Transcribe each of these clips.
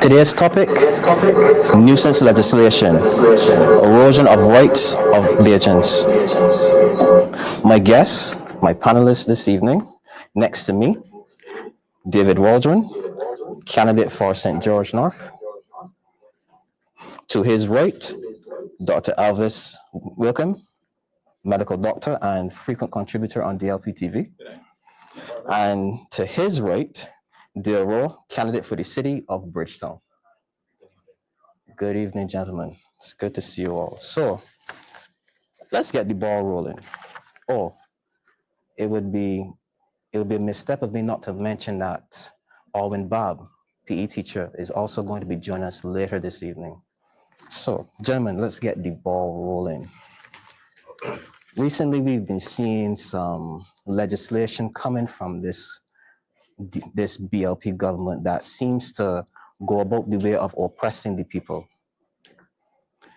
Today's topic is nuisance legislation, erosion of rights of Bajans. My guests, my panelists this evening, next to me, David Waldron, candidate for St. George North. To his right, Dr. Elvis Wickham, medical doctor and frequent contributor on DLP TV. And to his right, Rowe, candidate for the city of Bridgetown. Good evening, gentlemen. It's good to see you all. So let's get the ball rolling. Oh, it would be a misstep of me not to mention that Alwyn Babb, PE teacher, is also going to be joining us later this evening. So, gentlemen, let's get the ball rolling. Recently, we've been seeing some legislation coming from this BLP government that seems to go about the way of oppressing the people.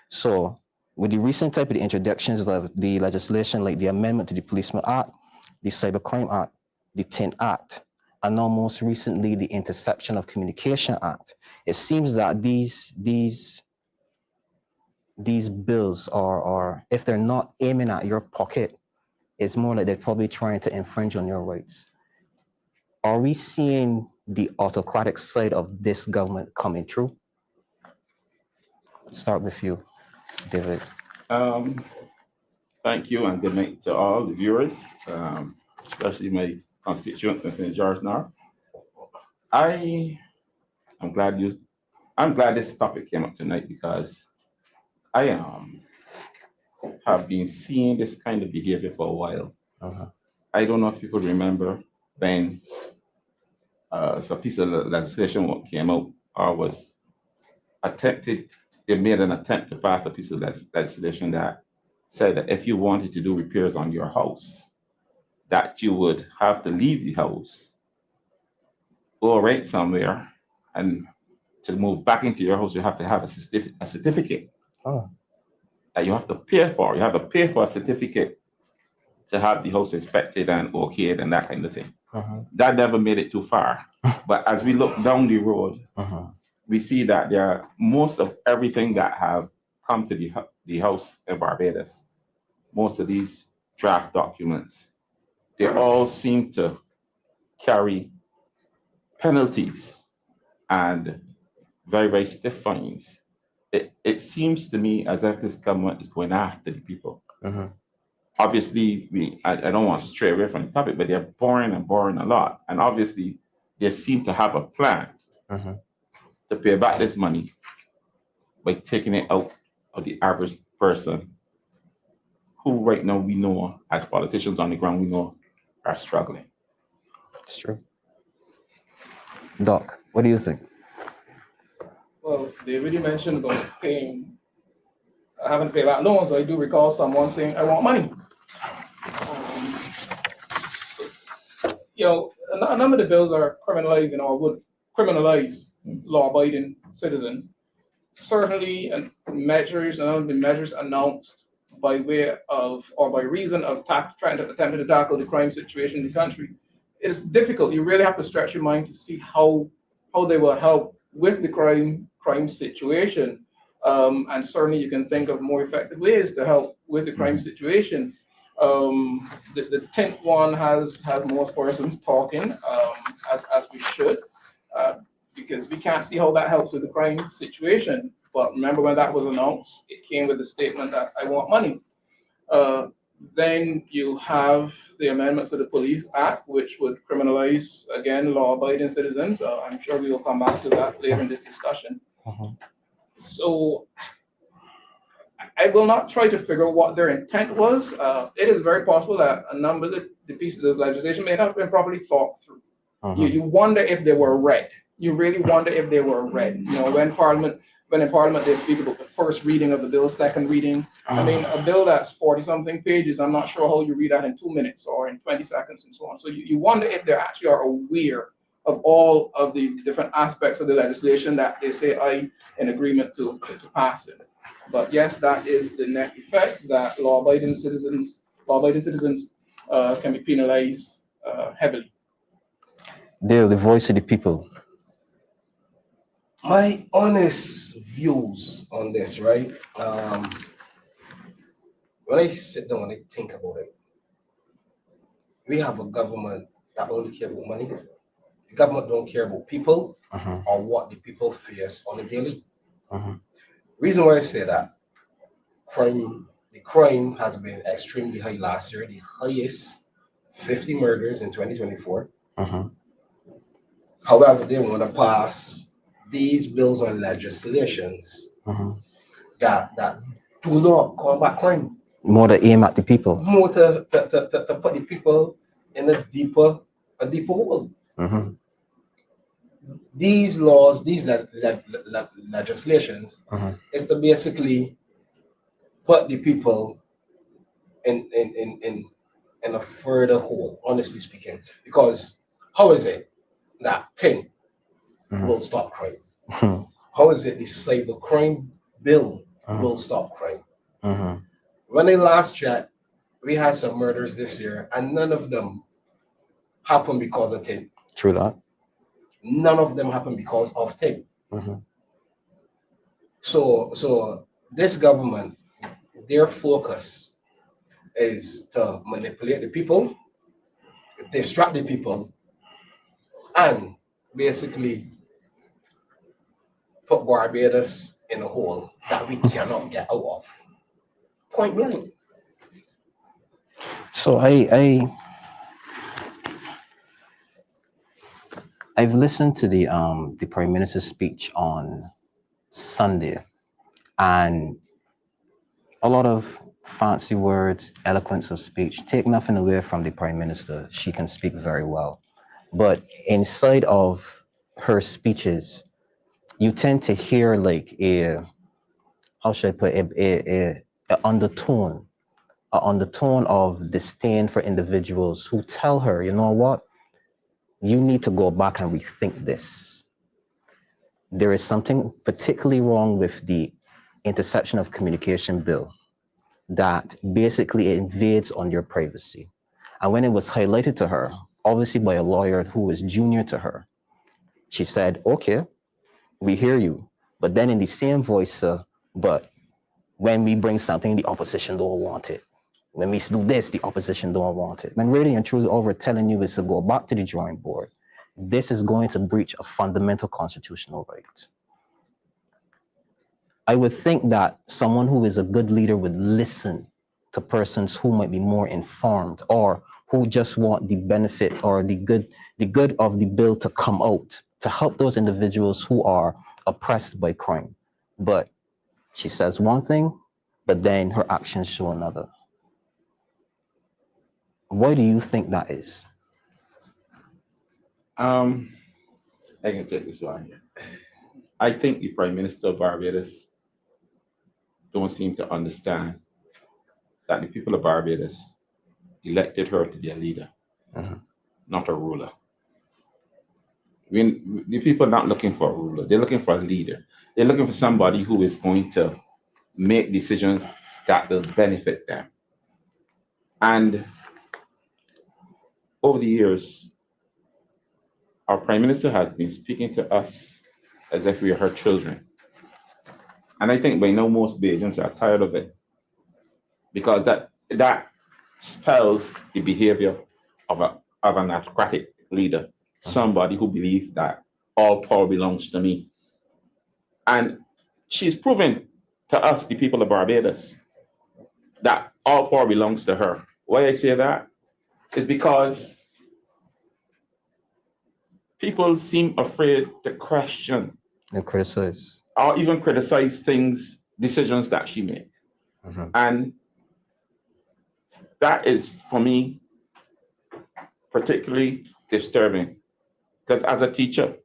So, with the recent type of the introductions of the legislation, like the amendment to the Policeman Act, the Cybercrime Act, the TIN Act, and now most recently the Interception of Communication Act, it seems that these bills are, if they're not aiming at your pocket, it's more like they're probably trying to infringe on your rights. Are we seeing the autocratic side of this government coming through? Start with you, David. Thank you, and good night to all the viewers, especially my constituents in St. George North. I'm glad this topic came up tonight because I have been seeing this kind of behavior for a while. I don't know if you could remember when a piece of legislation came out or was attempted. They made an attempt to pass a piece of legislation that said that if you wanted to do repairs on your house, that you would have to leave the house, go rent somewhere, and to move back into your house, you have to have a certificate that you have to pay for. You have to pay for a certificate to have the house inspected and okayed and that kind of thing. That never made it too far. But as we look down the road, we see that there are most of everything that have come to the house in Barbados, most of these draft documents, they all seem to carry penalties and very, very stiff fines. It seems to me as if this government is going after the people. Obviously, I don't want to stray away from the topic, but they're borrowing a lot. And obviously, they seem to have a plan to pay back this money by taking it out of the average person who right now we know as politicians on the ground, we know are struggling. It's true. Doc, what do you think? Well, they already mentioned about paying, having to pay back loans. I do recall someone saying, I want money. A number of the bills are criminalizing or would criminalize law-abiding citizens. Certainly, measures announced by way of or by reason of attempting to tackle the crime situation in the country. It's difficult. You really have to stretch your mind to see how they will help with the crime situation. And certainly, you can think of more effective ways to help with the crime situation. The tint one has most persons talking as we should, because we can't see how that helps with the crime situation. But remember when that was announced, it came with the statement that I want money. Then you have the amendments to the Police Act, which would criminalize, again, law-abiding citizens. I'm sure we will come back to that later in this discussion. So I will not try to figure out what their intent was. It is very possible that a number of the pieces of legislation may not have been properly thought through. You wonder if they were read. You really wonder if they were read. When in Parliament they speak about the first reading of the bill, second reading. I mean, a bill that's 40-something pages, I'm not sure how you read that in 2 minutes or in 20 seconds and so on. So you wonder if they actually are aware of all of the different aspects of the legislation that they say in agreement to pass it. But yes, that is the net effect, that law-abiding citizens can be penalized heavily. They're the voice of the people. My honest views on this, right? When I sit down and I think about it, we have a government that only cares about money. The government don't care about people or what the people face on a daily. Reason why I say that, the crime has been extremely high last year, the highest 50 murders in 2024. However, they want to pass these bills and legislations that do not combat crime. More to aim at the people. More to put the people in a deeper hole. These laws, these legislations, is to basically put the people in a further hole, honestly speaking. Because how is it that thing will stop crime? How is it the cyber crime bill will stop crime? When I last checked, we had some murders this year, and none of them happened because of thing. True that. None of them happened because of thing. So this government, their focus is to manipulate the people, distract the people, and basically put Barbados in a hole that we cannot get out of. Point blank. So I've listened to the Prime Minister's speech on Sunday, and a lot of fancy words, eloquence of speech. Take nothing away from the Prime Minister. She can speak very well. But inside of her speeches, you tend to hear like a undertone of disdain for individuals who tell her, you know what, you need to go back and rethink this. There is something particularly wrong with the interception of communication bill that basically invades on your privacy. And when it was highlighted to her, obviously by a lawyer who was junior to her, she said, okay, we hear you. But then in the same voice, but when we bring something, the opposition don't want it. When we do this, the opposition don't want it. When really and truly all we're telling you is to go back to the drawing board. This is going to breach a fundamental constitutional right. I would think that someone who is a good leader would listen to persons who might be more informed or who just want the benefit or the good of the bill to come out to help those individuals who are oppressed by crime. But she says one thing, but then her actions show another. Why do you think that is? I can take this one here. I think the Prime Minister of Barbados don't seem to understand that the people of Barbados elected her to be a leader, not a ruler. When the people are not looking for a ruler, they're looking for a leader. They're looking for somebody who is going to make decisions that will benefit them. And over the years, our Prime Minister has been speaking to us as if we are her children. And I think by now most Bajans are tired of it, because that spells the behavior of an autocratic leader, somebody who believes that all power belongs to me. And she's proven to us, the people of Barbados, that all power belongs to her. Why I say that is because people seem afraid to question And criticize. or even criticize decisions that she makes. And that is, for me, particularly disturbing, because as a teacher,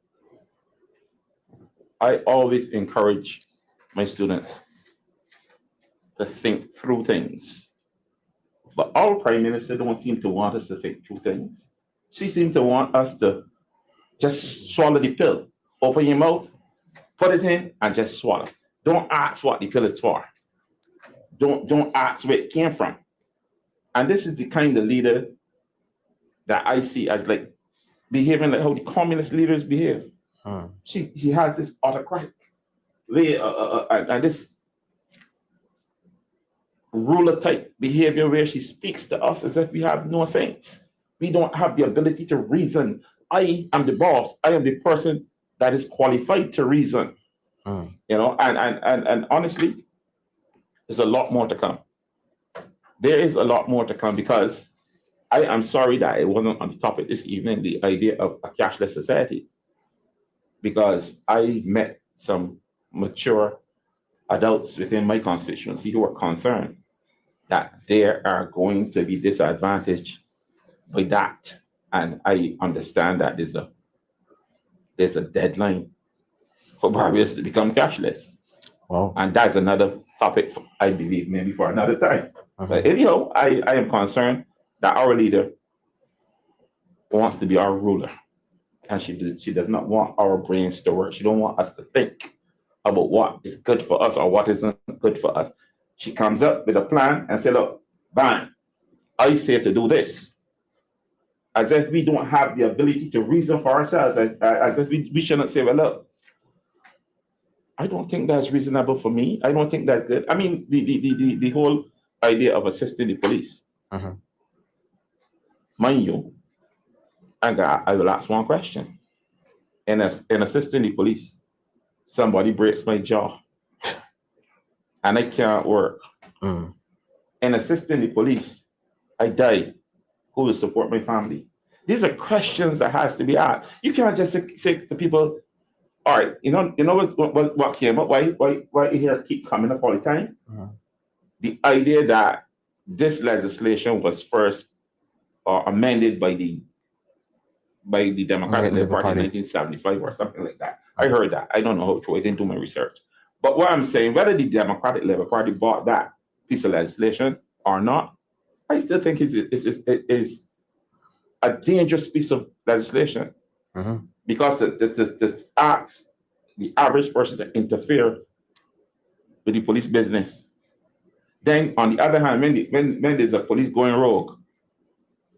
I always encourage my students to think through things. But our Prime Minister don't seem to want us to think through things. She seems to want us to just swallow the pill, open your mouth, put it in, and just swallow. Don't ask what the pill is for. Don't ask where it came from. And this is the kind of leader that I see as like behaving like how the communist leaders behave. She has this autocratic way and this ruler type behavior where she speaks to us as if we have no sense. We don't have the ability to reason. I am the boss. I am the person that is qualified to reason. You know, and honestly, there's a lot more to come. There is a lot more to come because I am sorry that it wasn't on the topic this evening, the idea of a cashless society. Because I met some mature adults within my constituency who are concerned that they are going to be disadvantaged by that. And I understand that there's a deadline for Barbados to become cashless. Wow. And that's another topic, I believe, maybe for another time. But anyhow, I am concerned that our leader wants to be our ruler. And she does not want our brains to work. She don't want us to think about what is good for us or what isn't good for us. She comes up with a plan and say, look, bang, I say to do this. As if we don't have the ability to reason for ourselves, as if we shouldn't say, well, look, I don't think that's reasonable for me. I don't think that's good. I mean, the whole idea of assisting the police. Mind you, I will ask one question. In assisting the police, somebody breaks my jaw and I can't work. In assisting the police, I die. Who will support my family? These are questions that has to be asked. You can't just say to people, all right, you know what came up? Why you hear keep coming up all the time? The idea that this legislation was first amended by the Democratic Labour Party in 1975 or something like that. I heard that. I don't know how true. I didn't do my research. But what I'm saying, whether the Democratic Labour Party bought that piece of legislation or not, I still think it is a dangerous piece of legislation because this asks the average person to interfere with the police business. Then, on the other hand, when there's a police going rogue,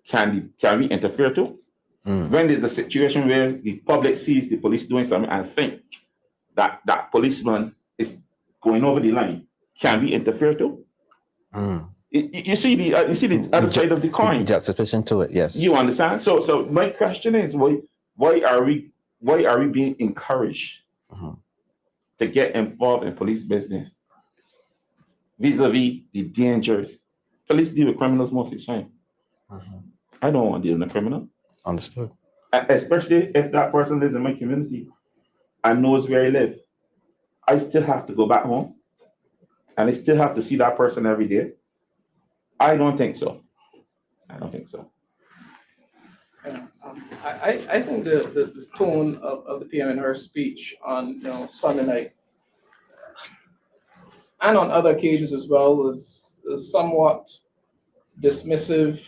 can we interfere too? When there's a situation where the public sees the police doing something and think that that policeman is going over the line, can we interfere too? You see the other side of the coin. Juxtaposition to it, yes. You understand? So my question is, why are we being encouraged to get involved in police business vis-a-vis the dangers? Police deal with criminals most of the time. I don't want to deal with a criminal. Understood. Especially if that person lives in my community and knows where I live. I still have to go back home and I still have to see that person every day. I don't think so. I think the tone of the PM in her speech on Sunday night and on other occasions as well was somewhat dismissive,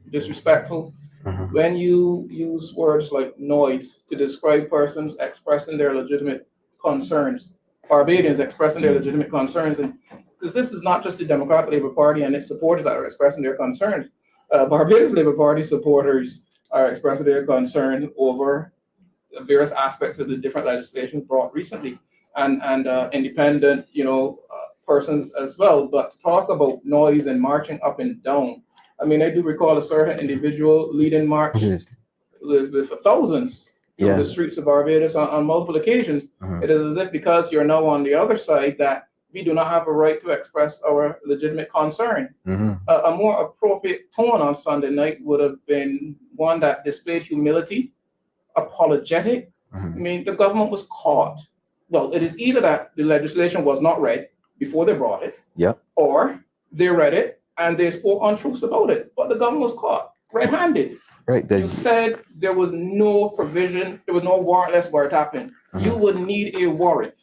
disrespectful. When you use words like noise to describe persons expressing their legitimate concerns, Barbadians expressing their legitimate concerns, and because this is not just the Democratic Labour Party and its supporters that are expressing their concerns. Barbados Labour Party supporters are expressing their concern over various aspects of the different legislation brought recently, and independent, persons as well. But to talk about noise and marching up and down, I mean, I do recall a certain individual leading march with thousands through the streets of Barbados on multiple occasions. It is as if because you're now on the other side that we do not have a right to express our legitimate concern. A more appropriate tone on Sunday night would have been one that displayed humility, apologetic. I mean, the government was caught. Well, it is either that the legislation was not read before they brought it, or they read it and they spoke untruths about it. But the government was caught red-handed. Right. You said there was no provision, there was no warrantless wiretapping. You would need a warrant.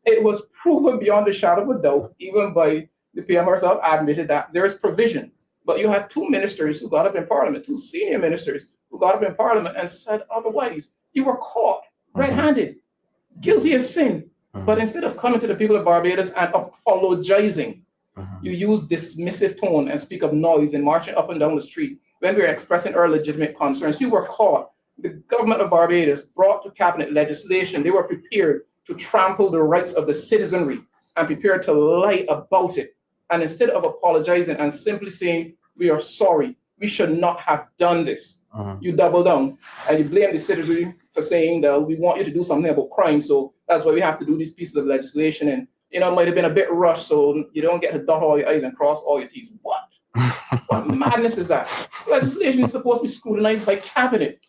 It was proven beyond a shadow of a doubt, even by the PM herself admitted that there is provision. But you had two ministers who got up in Parliament, two senior ministers who got up in Parliament and said otherwise. You were caught red-handed, guilty as sin. But instead of coming to the people of Barbados and apologizing, Mhm. you use dismissive tone and speak of noise and marching up and down the street when we were expressing our legitimate concerns. You were caught. The government of Barbados brought to cabinet legislation. They were prepared to trample the rights of the citizenry and prepared to lie about it. And instead of apologizing and simply saying, we are sorry, we should not have done this, you double down and you blame the citizenry for saying that we want you to do something about crime. So that's why we have to do these pieces of legislation. And, you know, it might have been a bit rushed, so you don't get to dot all your I's and cross all your T's. What? What madness is that? Legislation is supposed to be scrutinized by cabinet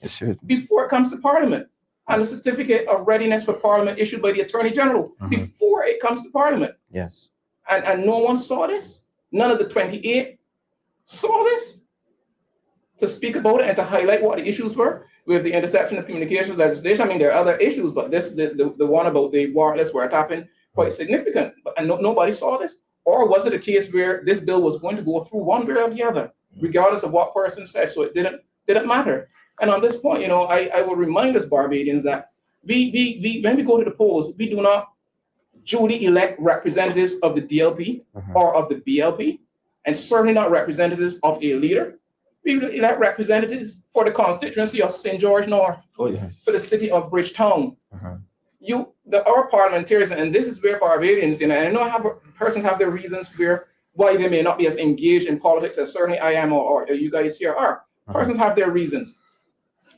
before it comes to Parliament, and a certificate of readiness for Parliament issued by the Attorney General before it comes to Parliament. Yes. And no one saw this. None of the 28 saw this to speak about it and to highlight what the issues were with the interception of communications legislation. I mean, there are other issues, but this the one about the warrantless wiretapping quite significant. And nobody saw this. Or was it a case where this bill was going to go through one way or the other, regardless of what person said? So it didn't matter. And on this point, you know, I will remind us Barbadians that we when we go to the polls, we do not duly elect representatives of the DLP or of the BLP, and certainly not representatives of a leader. We elect representatives for the constituency of St. George North, for the city of Bridgetown. Our parliamentarians, and this is where Barbadians, you know, and I know persons have their reasons why they may not be as engaged in politics as certainly I am or you guys here are. Persons have their reasons.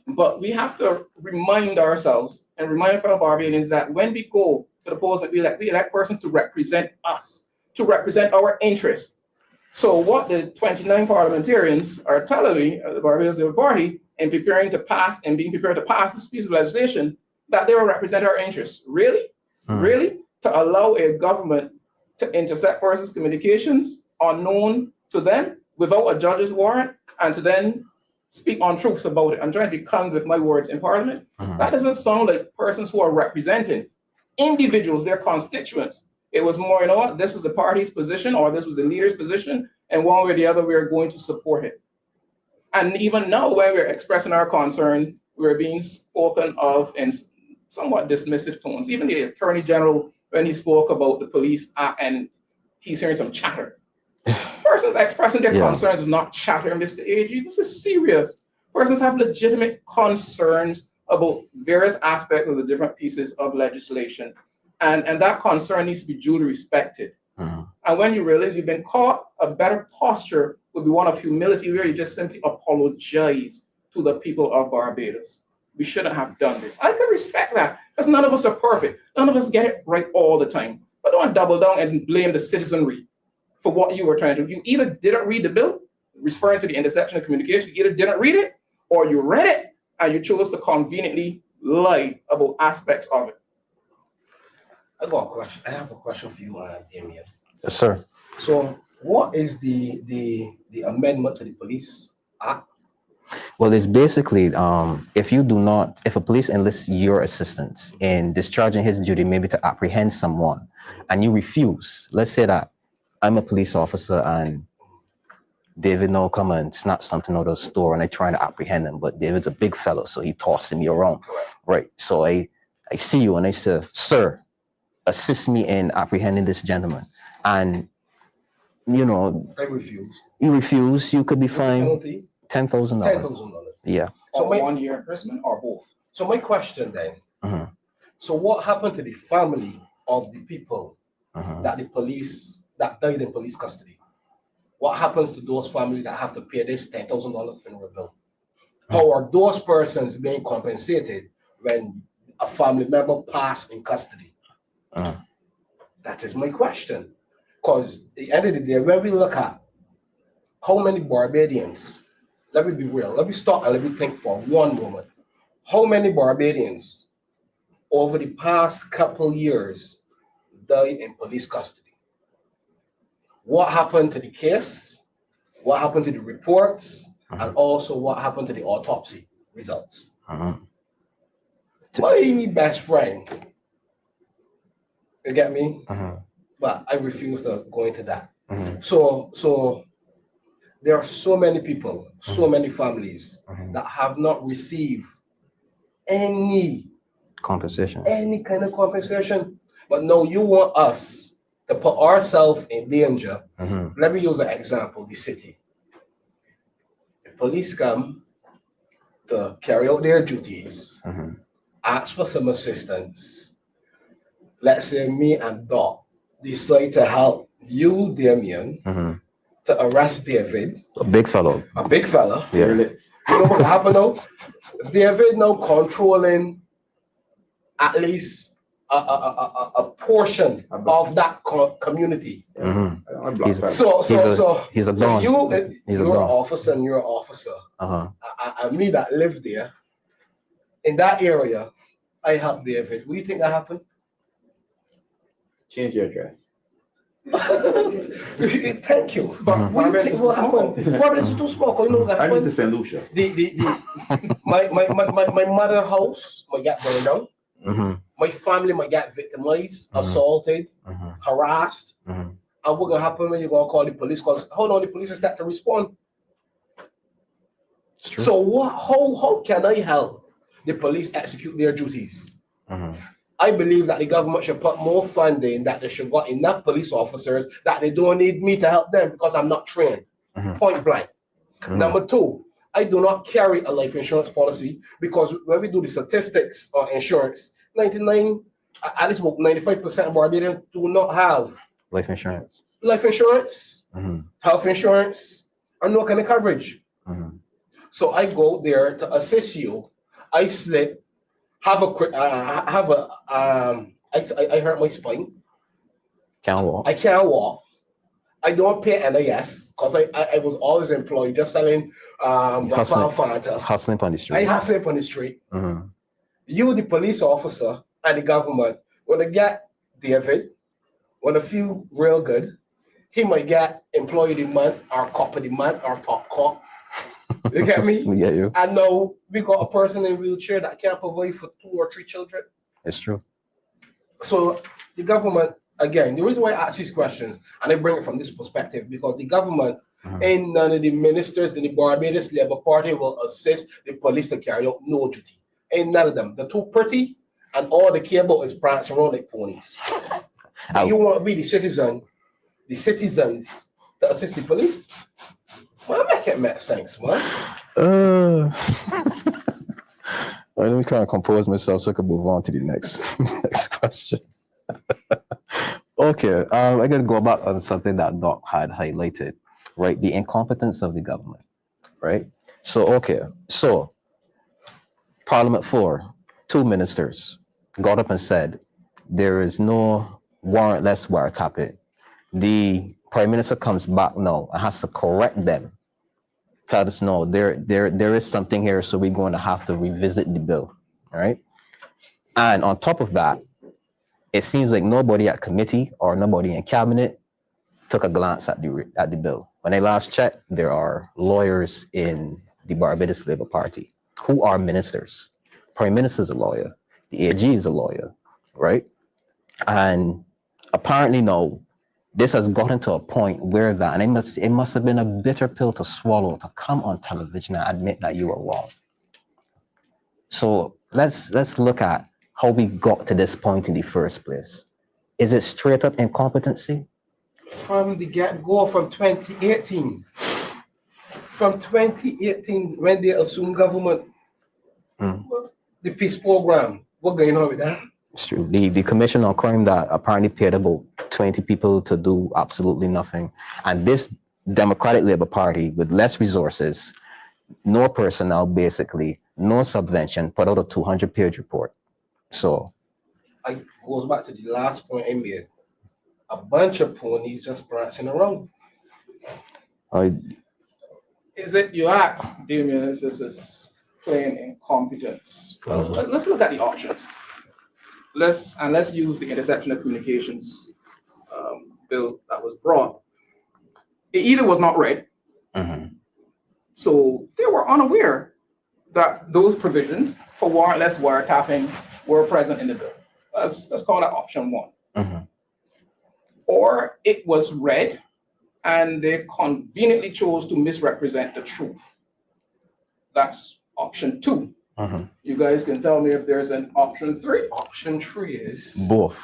But we have to remind ourselves and remind fellow Barbadians that when we go to the polls that we elect persons to represent us, to represent our interests. So what the 29 parliamentarians are telling me, the Barbados Labour Party, in preparing to pass and being prepared to pass this piece of legislation, that they will represent our interests. Really? Really? To allow a government to intercept persons' communications unknown to them without a judge's warrant and to then speak untruths about it. I'm trying to be kind with my words in Parliament. That doesn't sound like persons who are representing individuals, their constituents. It was more, you know what, this was the party's position or this was the leader's position, and one way or the other, we're going to support it. And even now, when we're expressing our concern, we're being spoken of in somewhat dismissive tones. Even the Attorney General, when he spoke about the police and he's hearing some chatter. Persons expressing their concerns is not chatter, Mr. AG. This is serious. Persons have legitimate concerns about various aspects of the different pieces of legislation. And that concern needs to be duly respected. And when you realize you've been caught, a better posture would be one of humility, where you just simply apologize to the people of Barbados. We shouldn't have done this. I can respect that, because none of us are perfect. None of us get it right all the time. But don't double down and blame the citizenry for what you were trying to do. You either didn't read the bill, referring to the interception of communication, you either didn't read it, or you read it, and you chose to conveniently lie about aspects of it. I got a question. I have a question for you, Damien. Yes, sir. So, what is the amendment to the Police Act? Well, it's basically if a police enlists your assistance in discharging his duty, maybe to apprehend someone, and you refuse. Let's say that I'm a police officer and David now come and snatch something out of the store and I trying to apprehend him, but David's a big fellow, so he tossing me around. Right. So I see you and I say, sir, assist me in apprehending this gentleman. And you know, I refuse. You refuse, you could be fined $10,000. $10,000. Yeah. So 1 year imprisonment or both? So my question then, so what happened to the family of the people that that died in police custody? What happens to those families that have to pay this $10,000 funeral bill? How are those persons being compensated when a family member passed in custody? That is my question. Because at the end of the day, when we look at how many Barbadians, let me be real, let me stop and let me think for one moment. How many Barbadians over the past couple years died in police custody? What happened to the case? What happened to the reports? And also what happened to the autopsy results? My best friend, you get me? But I refuse to go into that. So there are so many people, so many families that have not received any compensation, any kind of compensation. But no, you want us to put ourselves in danger. Mhm. Let me use an example, the city. The police come to carry out their duties, Mhm. ask for some assistance. Let's say me and Doc decide to help you, Damien, Mhm. to arrest David, A big fellow. a big fella. Yeah. You know what happened now? David now controlling at least a portion of that community. Mhm. He's He's a So don. He's a you're an don. officer and you're an officer. Uh-huh. And me that live there, in that area, I help David. What do you think that happened? change your address. Thank you. But what do you think will happen? Barbados is too small. 'Cause you know what I need to happened? send Lucia. My mother house might get burned down. Mhm. My family might get victimized, Mhm. assaulted, Mhm. harassed. Mhm. And what's gonna happen when you go call the police? Because how long the police is that to respond? It's true. So how can I help the police execute their duties? Mhm. I believe that the government should put more funding, that they should got enough police officers, that they don't need me to help them because I'm not trained. Mhm. Point blank. Mhm. Number two, I do not carry a life insurance policy because when we do the statistics on insurance, 99, at least about 95% of Barbadians do not have Life insurance. life insurance, Mhm. health insurance, or no kind of coverage. Mhm. So I go there to assist you. I slip, I hurt my spine. Can't walk. I can't walk. I don't pay NIS because I was always employed just selling Hustling. Fanta. Hustling on the street. I hustle up on the street. Mhm. You, the police officer and the government, when they get David, when they feel real good, he might get employee of the month or cop of the month or top cop. You get me? We get you. And now we got a person in a wheelchair that can't provide for 2 or 3 children. It's true. So the government, again, the reason why I ask these questions, and I bring it from this perspective, because the government Mhm. ain't none of the ministers in the Barbados Labour Party will assist the police to carry out no duty. Ain't none of them. They're too pretty, and all they care about is prancing around like ponies. But you want to be the citizens to assist the police? Well, make it make sense, man. Let me try and compose myself so I can move on to the next next question. Okay, I gotta go back on something that Doc had highlighted, right? The incompetence of the government, right? So Parliament 4, 2 ministers got up and said there is no warrantless wiretapping. The Prime Minister comes back now and has to correct them. Tell us no, there is something here, so we're going to have to revisit the bill, right? And on top of that, it seems like nobody at committee or nobody in cabinet took a glance at the bill. When I last checked, there are lawyers in the Barbados Labour Party who are ministers. Prime Minister is a lawyer. The AG is a lawyer, right? And apparently now, this has gotten to a point where that, and it must have been a bitter pill to swallow to come on television and admit that you were wrong. So let's look at how we got to this point in the first place. Is it straight up incompetency? From the get-go, from 2018. From 2018, when they assumed government, the peace program, what going on with that? It's true. The Commission on Crime that apparently paid about 20 people to do absolutely nothing. And this Democratic Labour Party with less resources, no personnel basically, no subvention, put out a 200-page report. So It goes back to the last point I made. A bunch of ponies just prancing around. Is it you ask, Damien, if this is plain incompetence? Well, let's look at the options. Let's use the intersection of communications bill that was brought. It either was not read, so they were unaware that those provisions for warrantless wiretapping were present in the bill. Let's call that option 1. Or it was read and they conveniently chose to misrepresent the truth. That's option 2. You guys can tell me if there's an option 3. Option 3 is both.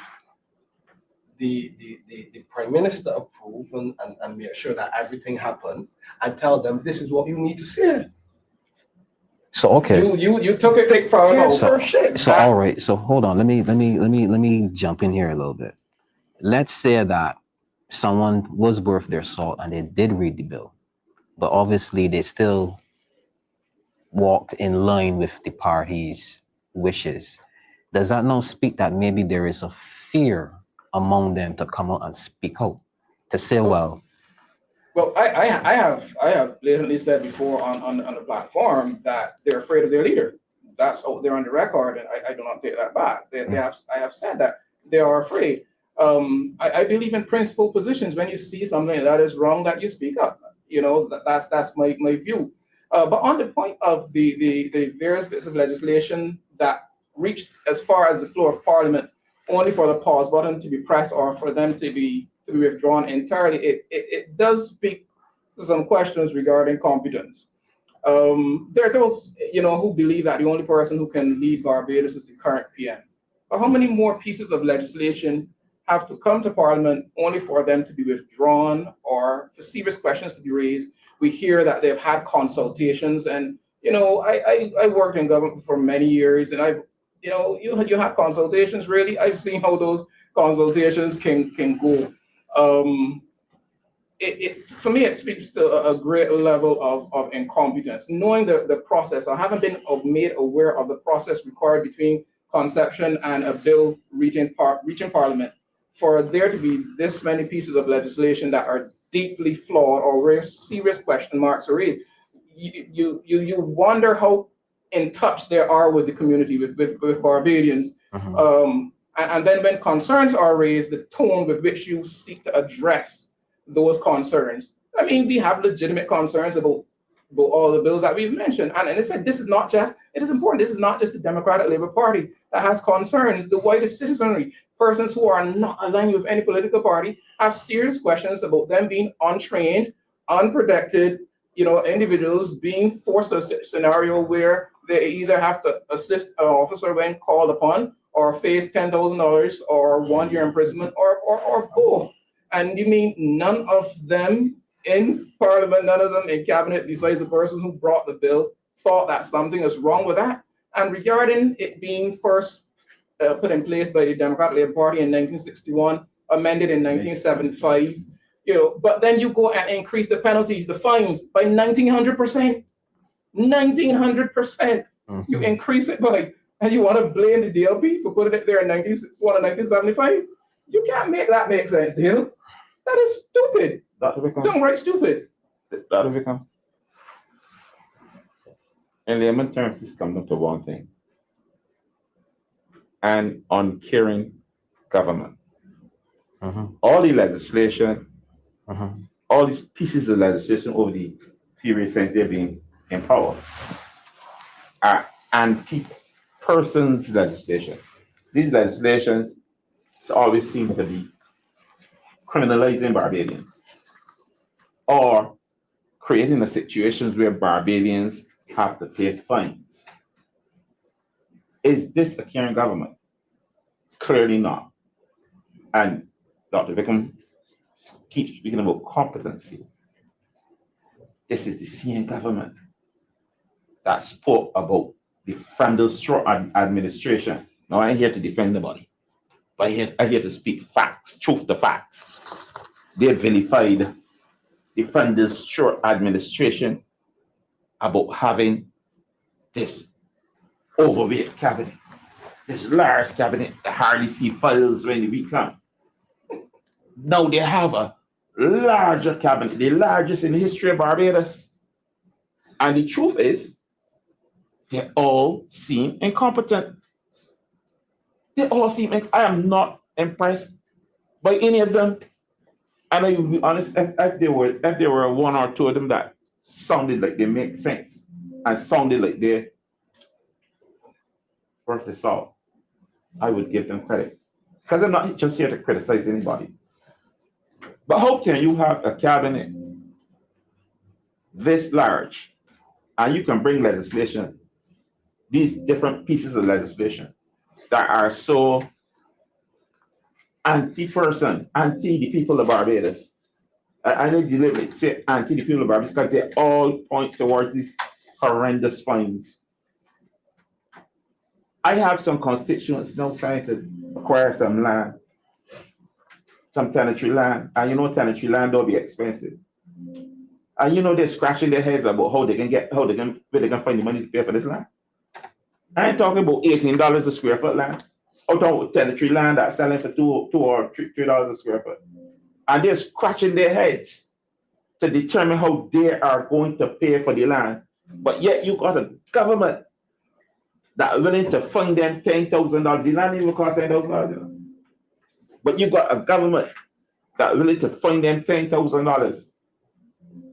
the Prime Minister approve and make sure that everything happened and tell them this is what you need to say. So okay. You took it far enough. So all right. So hold on. Let me jump in here a little bit. Let's say that someone was worth their salt and they did read the bill, but obviously they still walked in line with the party's wishes. Does that now speak that maybe there is a fear among them to come out and speak out, to say, well, I have blatantly said before on the platform that they're afraid of their leader. That's out there on the record, and I do not take that back. I have said that they are afraid. I believe in principled positions. When you see something that is wrong, that you speak up. You know, that's my view. But on the point of the various bits of legislation that reached as far as the floor of Parliament, only for the pause button to be pressed or for them to be withdrawn entirely, it does speak to some questions regarding competence. There are those, who believe that the only person who can lead Barbados is the current PM. But how many more pieces of legislation have to come to Parliament only for them to be withdrawn or for serious questions to be raised? We hear that they've had consultations, and I worked in government for many years, and you have consultations. Really, I've seen how those consultations can go. For me, it speaks to a great level of incompetence. Knowing the process, I haven't been made aware of the process required between conception and a bill reaching Parliament, for there to be this many pieces of legislation that are deeply flawed or where serious question marks are raised. You wonder how in touch they are with the community, with Barbadians. And then when concerns are raised, the tone with which you seek to address those concerns. I mean, we have legitimate concerns about all the bills that we've mentioned. And it said, it is important, this is not just the Democratic Labour Party that has concerns. The wider citizenry, persons who are not aligned with any political party, have serious questions about them being untrained, unprotected, individuals being forced to a scenario where they either have to assist an officer when called upon, or face $10,000 or 1 year imprisonment, or both. And you mean none of them in Parliament, none of them in Cabinet, besides the person who brought the bill, thought that something is wrong with that? And regarding it being first put in place by the Democratic Labour Party in 1961, amended in 1975, but then you go and increase the penalties, the fines, by 1,900%. 1,900%. You increase it by, and you want to blame the DLP for putting it there in 1975? You can't make that make sense, do you? That is stupid. Downright stupid. Dr. Wickham, in layman terms, this comes down to one thing: an uncaring government. All the legislation, all these pieces of legislation over the period since they've been in power are anti-persons legislation. These legislations always seem to be criminalizing Barbadians or creating the situations where Barbadians have to pay fines. Is this a caring government? Clearly not. And Dr. Wickham keeps speaking about competency. This is the same government that spoke about the Fanus administration. Now, I'm here to defend nobody, but I'm here to speak facts, truth to facts. They vilified the Fanus administration about having this overweight cabinet, this large cabinet, the hardly see files when the week come. Now they have a larger cabinet, the largest in the history of Barbados. And the truth is, they all seem incompetent. They all seem, I am not impressed by any of them. And I will be honest, if there were one or two of them that sounded like they make sense and sounded like they're worth the salt, I would give them credit. Because I'm not just here to criticize anybody. But how can you have a cabinet this large and you can bring legislation, these different pieces of legislation that are so anti-person, anti the people of Barbados. I need to deliberately say anti the people of Barbados because they all point towards these horrendous fines. I have some constituents now trying to acquire some land, some tenantry land, and you know tenantry land will be expensive. And you know they're scratching their heads about how they can where they can find the money to pay for this land. I ain't talking about $18 a square foot land. I'm talking about tenantry land that's selling for $2 or $3 a square foot. And they're scratching their heads to determine how they are going to pay for the land. But yet you got a government that are willing to fund them $10,000. The land even cost $10,000. You know? But you got a government that are willing to fund them $10,000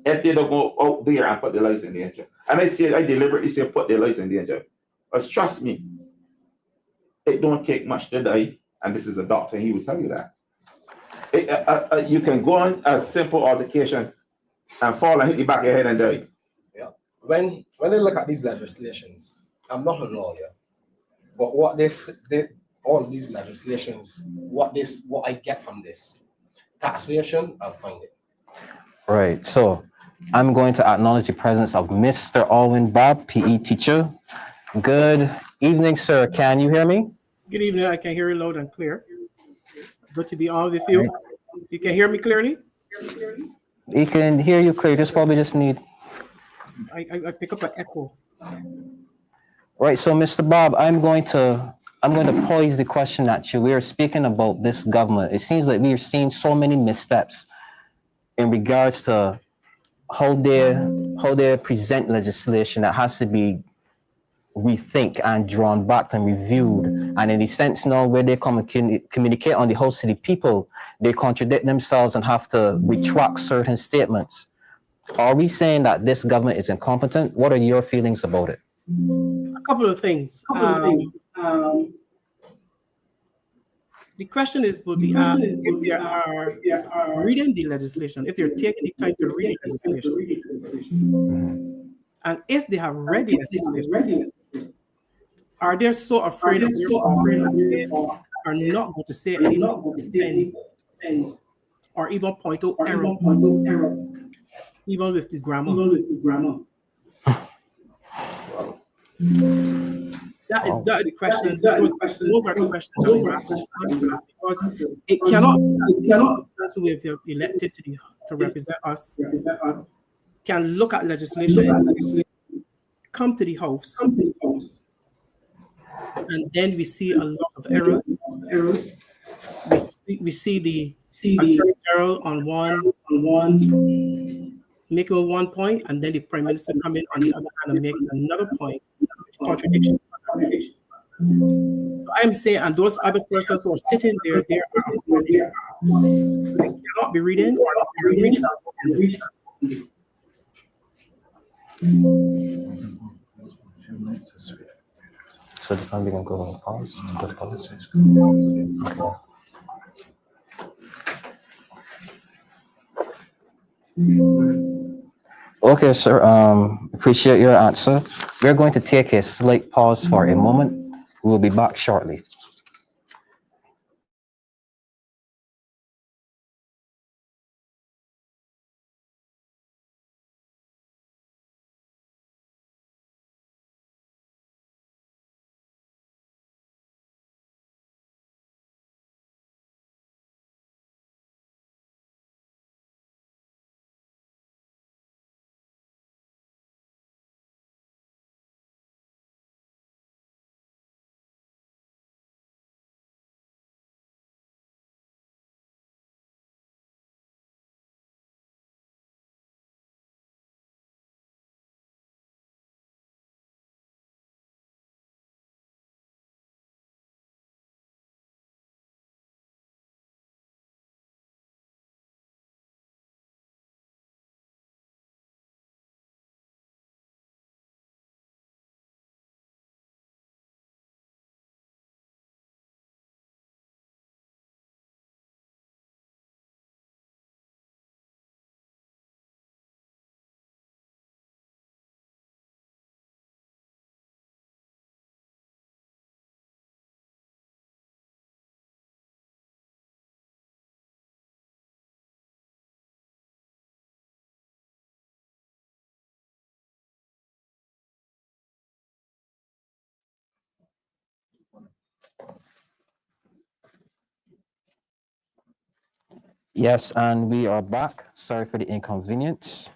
if they don't go out there and put their lives in danger. And I deliberately say put their lives in danger. Because trust me, it don't take much to die. And this is a doctor, he will tell you that. You can go on a simple altercation and fall and hit the back of your head and die. Yeah. When I look at these legislations, I'm not a lawyer, but all these legislations, what I get from this, taxation, I'll find it. Right. So I'm going to acknowledge the presence of Mr. Alwyn Babb, PE teacher. Good evening, sir. Can you hear me? Good evening. I can hear you loud and clear. Good to be on with you. You can hear me clearly? He can hear you clear. Just probably just need. I pick up an echo. Right. So, Mr. Babb, I'm going to pose the question at you. We are speaking about this government. It seems like we are seeing so many missteps in regards to how they present legislation that has to be rethink and drawn back and reviewed. And in the sense now where they communicate on the host to the people, they contradict themselves and have to retract certain statements. Are we saying that this government is incompetent? What are your feelings about it? A couple of things. The question would be if they are reading the legislation, if they're taking the time to read the legislation, and if they have read the legislation, are they so afraid of their law are not going to say anything or even point out error, even with the grammar? That is the question. Those are the questions that we have to answer, because it cannot be that we have elected to represent us can look at legislation, come to the house, and then we see a lot of errors. We see the Attorney General on one making one point, and then the Prime Minister coming on the other hand and making another point, contradiction. So I'm saying, and those other persons who are sitting there, they cannot be reading or not be reading. So the family can go on pause. Go to pause. Okay, sir. Appreciate your answer. We're going to take a slight pause for a moment. We will be back shortly. Yes, and we are back. Sorry for the inconvenience.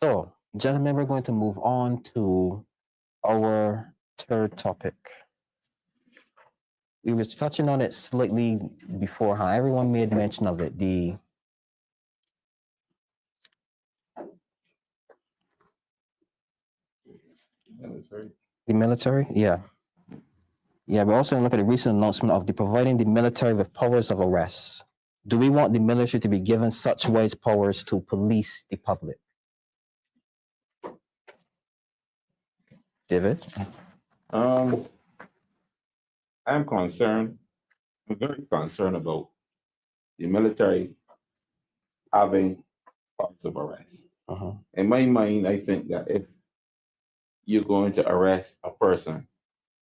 So, gentlemen, we're going to move on to our third topic. We was touching on it slightly before, how everyone made mention of it. The military, yeah. Yeah, we're also going to look at the recent announcement of providing the military with powers of arrest. Do we want the military to be given such wide powers to police the public? David? I'm concerned. I'm very concerned about the military having powers of arrest. In my mind, I think that if you're going to arrest a person,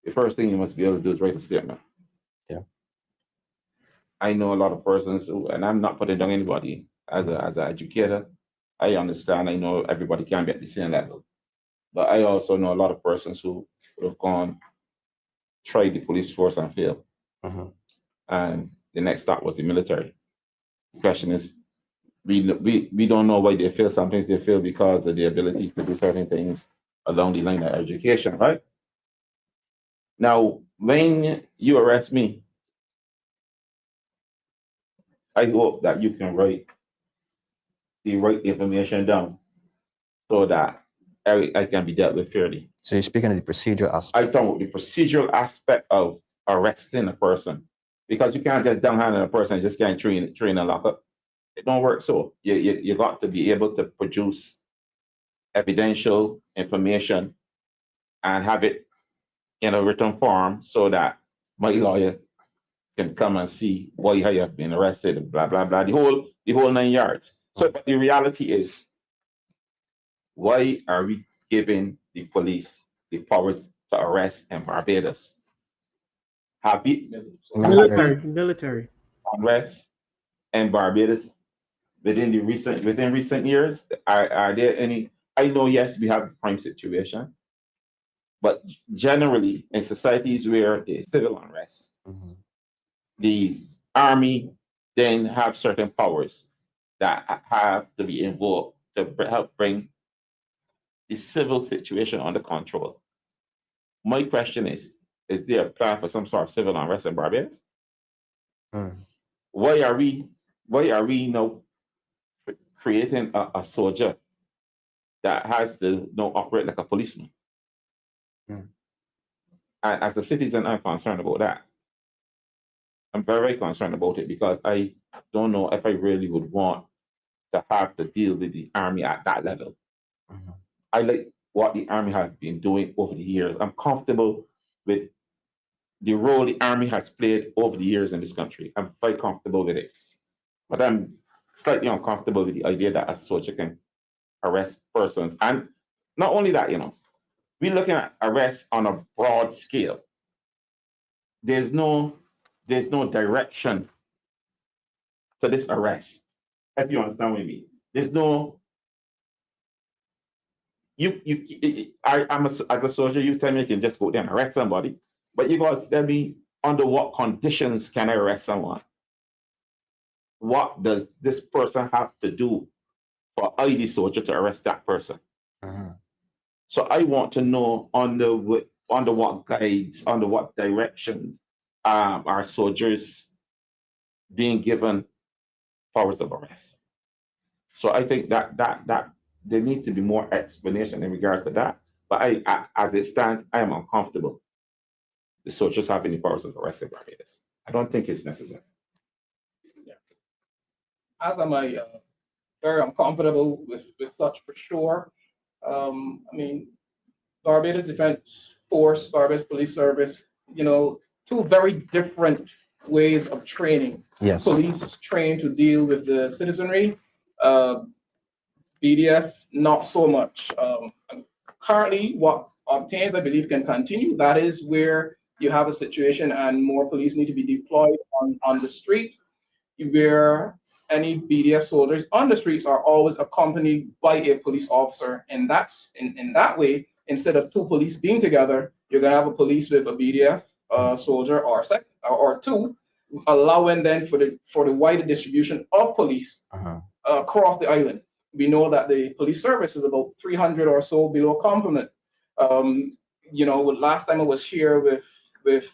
the first thing you must be able to do is write a statement. Yeah. I know a lot of persons who, and I'm not putting down anybody as an educator. I understand. I know everybody can't be at the same level, but I also know a lot of persons who have gone, tried the police force and failed. And the next stop was the military. The question is, we don't know why they fail. Sometimes they fail because of the ability to do certain things along the line of education, right? Now, when you arrest me, I hope that you can write the right information down so that I can be dealt with fairly. So you're speaking of the procedural aspect. I talk about the procedural aspect of arresting a person, because you can't just downhand a person and just can't train and lock up. It don't work so. You got to be able to produce evidential information and have it in a written form so that my lawyer can come and see why you have been arrested, blah, blah, blah, the whole 9 yards. So, but the reality is, why are we giving the police the powers to arrest in Barbados? Have we Military. arrest in Barbados within recent years? Are there any? I know, yes, we have the crime situation, but generally in societies where there's civil unrest, the army then have certain powers that have to be invoked to help bring the civil situation under control. My question is there a plan for some sort of civil unrest in Barbados? Why are we now creating a soldier that has to now operate like a policeman? And as a citizen, I'm concerned about that. I'm very concerned about it, because I don't know if I really would want to have to deal with the army at that level. I like what the army has been doing over the years. I'm comfortable with the role the army has played over the years in this country. I'm very comfortable with it. But I'm slightly uncomfortable with the idea that a soldier can arrest persons. And not only that, we're looking at arrests on a broad scale. There's no direction to this arrest, if you understand what I mean. There's no, as a soldier, you tell me you can just go there and arrest somebody, but you got to tell me under what conditions can I arrest someone? What does this person have to do for I, the soldier, to arrest that person? So I want to know under what guides, under what directions are soldiers being given powers of arrest. So I think that there needs to be more explanation in regards to that. But I as it stands, I am uncomfortable the soldiers having the powers of arrest in Barbados. I don't think it's necessary. Yeah. As am I very uncomfortable with such, for sure. I mean, Barbados Defense Force, Barbados Police Service, two very different ways of training. Yes. Police trained to deal with the citizenry. BDF, not so much. Currently, what obtains, I believe, can continue. That is where you have a situation and more police need to be deployed on the street, where any BDF soldiers on the streets are always accompanied by a police officer. And that's in that way, instead of two police being together, you're gonna have a police with a BDF soldier or two allowing then for the wider distribution of police across the island. We know that the police service is about 300 or so below complement. Last time I was here with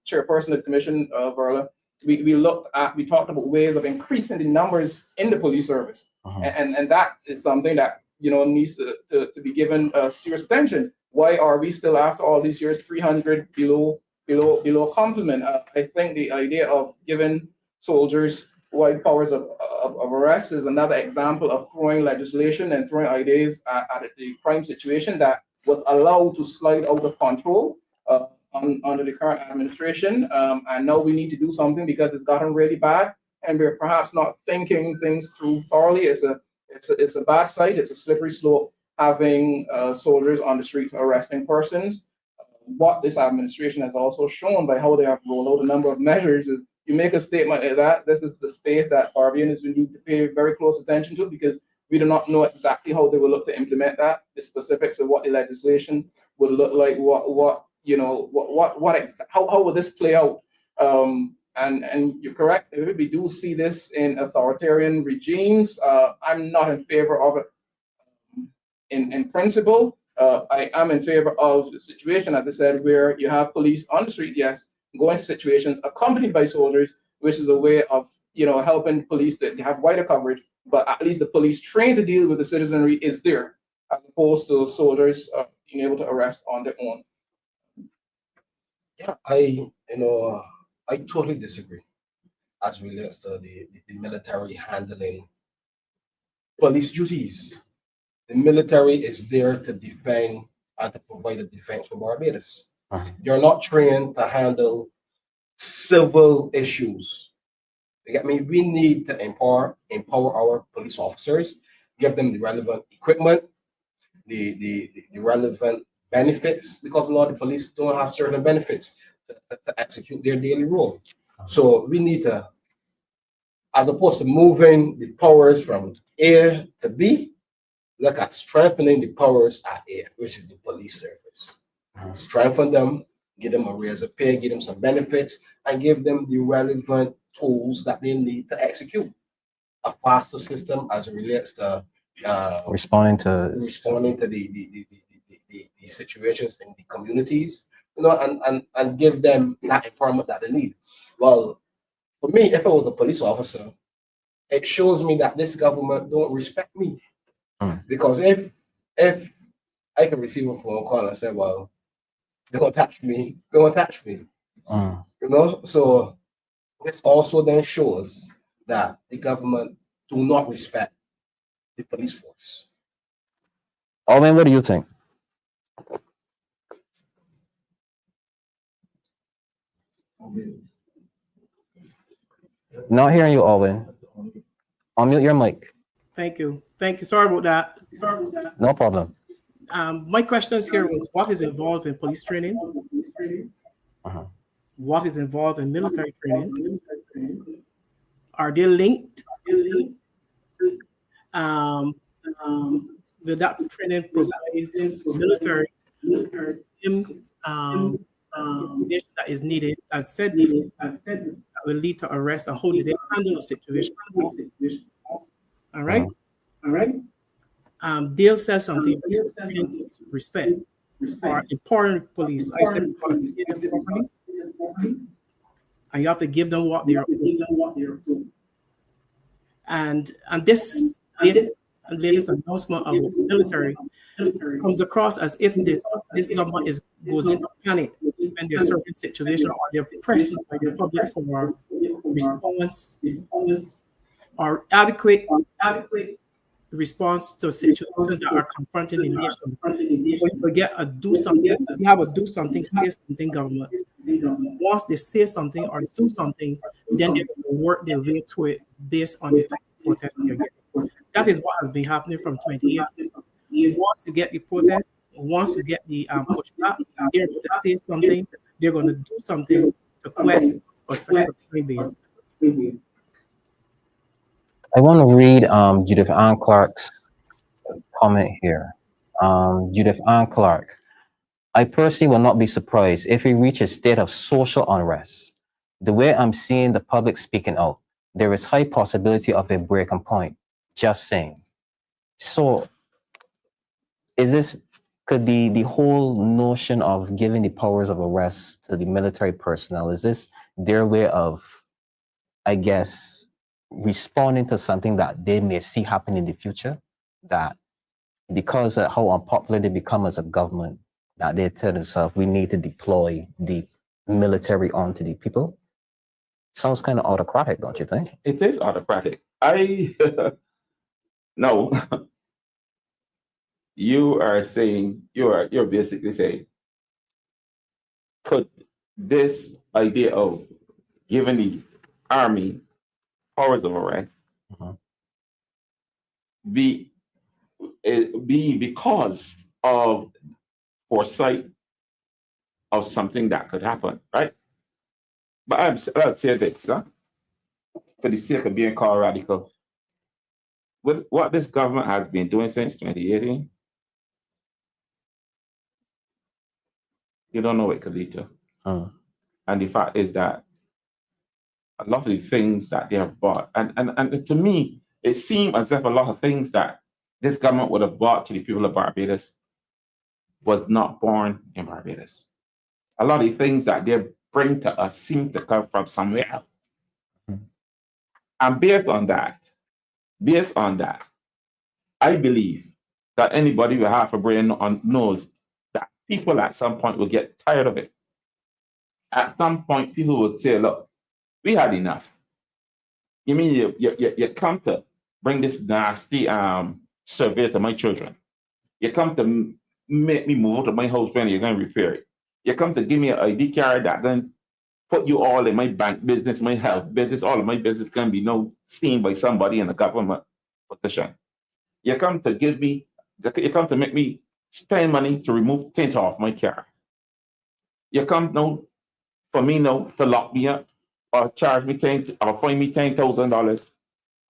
Chairperson of the Commission, Verla, we talked about ways of increasing the numbers in the police service, and that is something that needs to be given serious attention. Why are we still, after all these years, 300 below complement? I think the idea of giving soldiers wide powers of arrest is another example of throwing legislation and throwing ideas at the crime situation that was allowed to slide out of control under the current administration. And now we need to do something because it's gotten really bad, and we're perhaps not thinking things through thoroughly. It's a bad sight. It's a slippery slope having soldiers on the street arresting persons. What this administration has also shown by how they have rolled out a number of measures is, you make a statement like that, this is the space that Barbadians will need to pay very close attention to, because we do not know exactly how they will look to implement that, the specifics of what the legislation would look like, how will this play out? And you're correct, if we do see this in authoritarian regimes, I'm not in favor of it in principle. I am in favor of the situation, as I said, where you have police on the street, yes, going to situations accompanied by soldiers, which is a way of helping police to have wider coverage, but at least the police trained to deal with the citizenry is there, as opposed to soldiers being able to arrest on their own. Yeah, I totally disagree as relates to the military handling police duties. The military is there to defend and to provide a defense for Barbados. You're not trained to handle civil issues. You get me? We need to empower our police officers, give them the relevant equipment, the relevant benefits, because a lot of the police don't have certain benefits to execute their daily role. So we need to, as opposed to moving the powers from A to B, look at strengthening the powers at A, which is the police service. Strengthen them, give them a raise of pay, give them some benefits, and give them the relevant tools that they need to execute a faster system as it relates to responding to the situations in the communities, and give them that empowerment that they need. Well, for me, if I was a police officer, it shows me that this government don't respect me. Because if I can receive a phone call and say, well, they're gonna touch me. So this also then shows that the government do not respect the police force. Alwyn, what do you think? Not hearing you, Alwyn. Unmute your mic. Thank you. Sorry about that. No problem. My questions here was, what is involved in police training? What is involved in military training? Are they linked? Will that training provide military information that is needed, as said before, that will lead to arrest, and how do they handle the situation? All right. Dale says something, respect, or important police. I said, and you have to give them what they are owed. And this latest announcement of the military comes across as if this government goes into panic when they're certain situation, or they're pressed by the public for response or adequate response to situations that are confronting the nation. When you get a do something, you have a do something, say something government. Once they say something or do something, then they will work their way through it based on the type of protest they're getting. That is what has been happening from 2018. Once you get the protest, once you get the pushback, they're going to say something, they're going to do something to quit or to rebel. I want to read Judith Ann Clark's comment here. Judith Ann Clark. I personally will not be surprised if we reach a state of social unrest the way I'm seeing the public speaking out, there is high possibility of a breaking point. Just saying. So, is this, could the whole notion of giving the powers of arrest to the military personnel, is this their way of, I guess, responding to something that they may see happen in the future? That because of how unpopular they become as a government, that they tell themselves we need to deploy the military onto the people? Sounds kind of autocratic, don't you think? It is autocratic. No. You're basically saying, could this idea of giving the army powers of arrest be because of foresight of something that could happen, right? But I'll say this, for the sake of being called radical, with what this government has been doing since 2018, you don't know what it could lead to. And the fact is that a lot of the things that they have bought, and to me, it seemed as if a lot of things that this government would have bought to the people of Barbados was not born in Barbados. A lot of the things that they bring to us seem to come from somewhere else. And based on that, I believe that anybody with half a brain knows that people at some point will get tired of it. At some point, people would say, look, we had enough. You mean you come to bring this nasty survey to my children? You come to make me move out of my house when you're going to repair it. You come to give me an ID card that then put you all in my bank business, my health business, all of my business can be now seen by somebody in a government position. You come to make me spend money to remove tint off my car. You come now for me now to lock me up or charge me or fine me $10,000.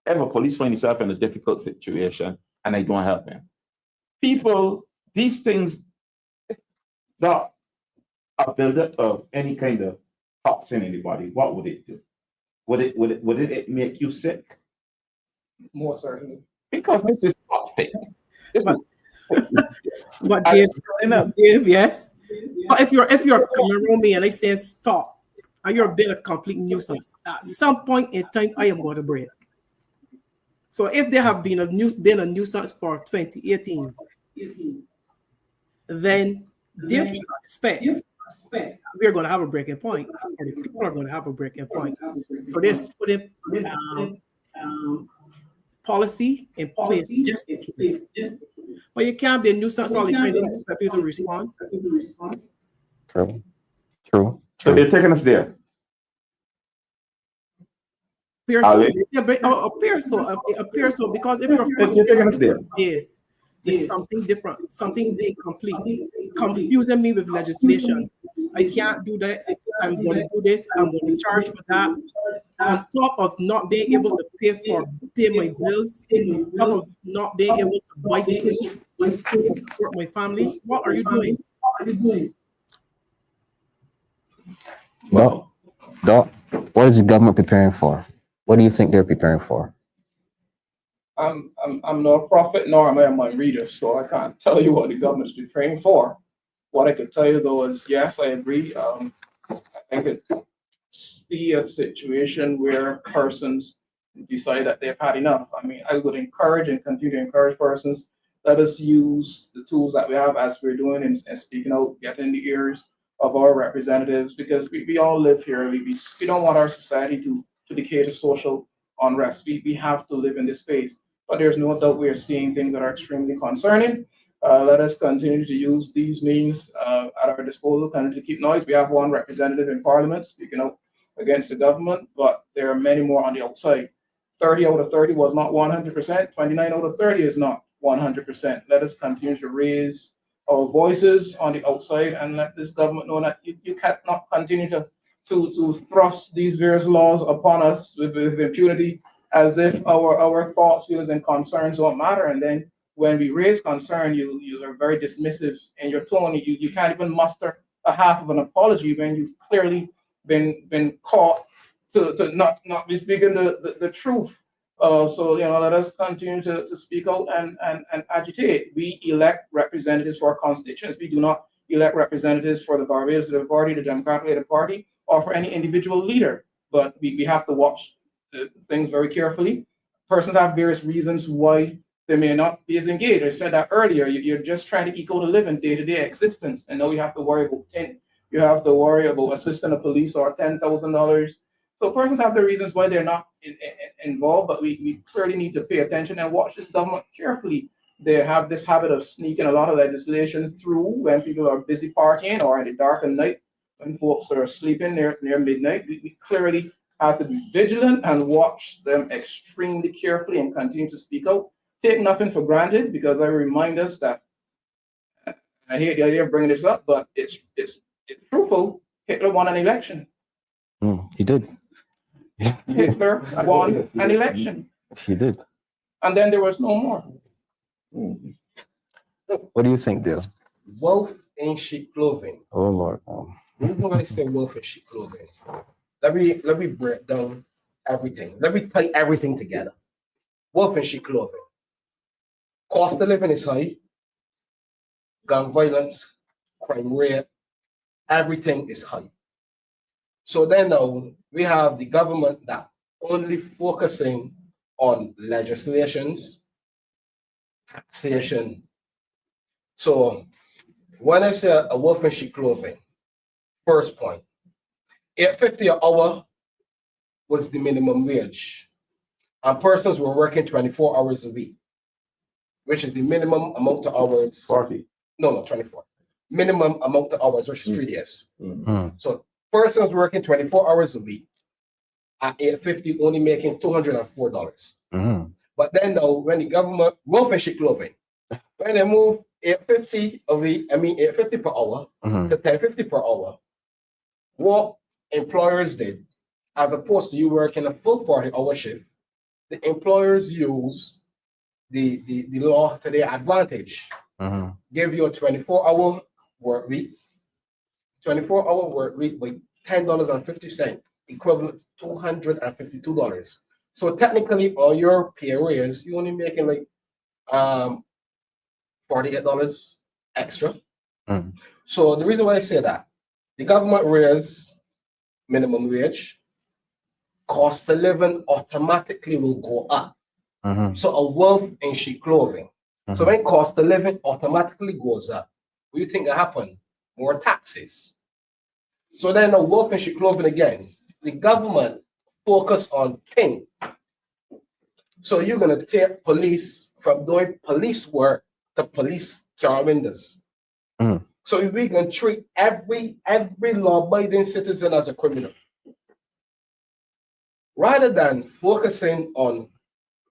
Ever police find yourself in a difficult situation and I don't help him. People, these things that are buildup of any kind of toxin in the body, what would it do? Would it make you sick? More certainly. Because this is toxic. But Dave, yes. But if you're coming around me and I say stop, and you're being a complete nuisance, at some point in time I am going to break. So if there have been a nuisance for 2018, then they should expect we're going to have a breaking point, or the people are going to have a breaking point. So there's putting policy in place just in case. But you can't be a nuisance all the time and expect people to respond. True. So they're taking us there. Appear so, because if you're taking us there. There's something different, something incomplete, confusing me with legislation. I can't do that. I'm going to do this. I'm going to charge for that. On top of not being able to pay my bills, on top of not being able to buy food, support my family. What are you doing? Doc, what is the government preparing for? What do you think they're preparing for? I'm no prophet nor am I a mind reader, so I can't tell you what the government is preparing for. What I could tell you though is yes, I agree. I could see a situation where persons decide that they've had enough. I mean, I would encourage and continue to encourage persons. Let us use the tools that we have as we're doing and speaking out, getting in the ears of our representatives, because we all live here. We don't want our society to decay to social unrest. We have to live in this space. But there's no doubt we are seeing things that are extremely concerning. Let us continue to use these means at our disposal, continue to keep noise. We have one representative in Parliament speaking out against the government, but there are many more on the outside. 30 out of 30 was not 100%. 29 out of 30 is not 100%. Let us continue to raise our voices on the outside and let this government know that you cannot continue to thrust these various laws upon us with impunity, as if our thoughts, feelings, and concerns don't matter. And then when we raise concern, you are very dismissive in your tone. You can't even muster a half of an apology when you clearly been caught to not be speaking the truth. So let us continue to speak out and agitate. We elect representatives for our constituents. We do not elect representatives for the Barbados Labour Party, the Democratic Labour Party, or for any individual leader. But we have to watch things very carefully. Persons have various reasons why they may not be as engaged. I said that earlier. You're just trying to equal the living day-to-day existence, and now you have to worry about you have to worry about assisting the police or $10,000. So persons have the reasons why they're not involved, but we clearly need to pay attention and watch this government carefully. They have this habit of sneaking a lot of legislation through when people are busy partying or in the dark of night, when folks are sleeping near midnight. We clearly have to be vigilant and watch them extremely carefully and continue to speak out. Take nothing for granted, because I remind us that, I hate the idea of bringing this up, but it's truthful. Hitler won an election. He did. Hitler won an election. He did. And then there was no more. What do you think, Dale? Wolf in sheep clothing. Oh Lord. When I say wolf in sheep clothing, let me break down everything. Let me tie everything together. Wolf in sheep clothing. Cost of living is high. Gun violence, crime rate, everything is high. So then now we have the government that only focusing on legislations, taxation. So when I say a wolf in sheep clothing, first point, $8.50 an hour was the minimum wage, and persons were working 24 hours a week, which is the minimum amount of hours. 40. No, 24. Minimum amount of hours, which is 3 days. Mm. So persons working 24 hours a week at $8.50 only making $204. But then now when the government wolf in sheep clothing, when they move $8.50 a week, $8.50 per hour to $10.50 per hour, what employers did, as opposed to you working a full 40-hour shift, the employers use the law to their advantage. Give you a 24-hour work week, 24-hour work week with $10.50, equivalent to $252. So technically, on your pay raise, you're only making like $48 extra. So the reason why I say that, the government raise minimum wage, cost of living automatically will go up. So a wolf in sheep clothing. So when cost of living automatically goes up, what do you think will happen? More taxes. So then a wolf in sheep clothing again, the government focus on thing. So you're gonna take police from doing police work to police car windows. So we're gonna treat every law-abiding citizen as a criminal. Rather than focusing on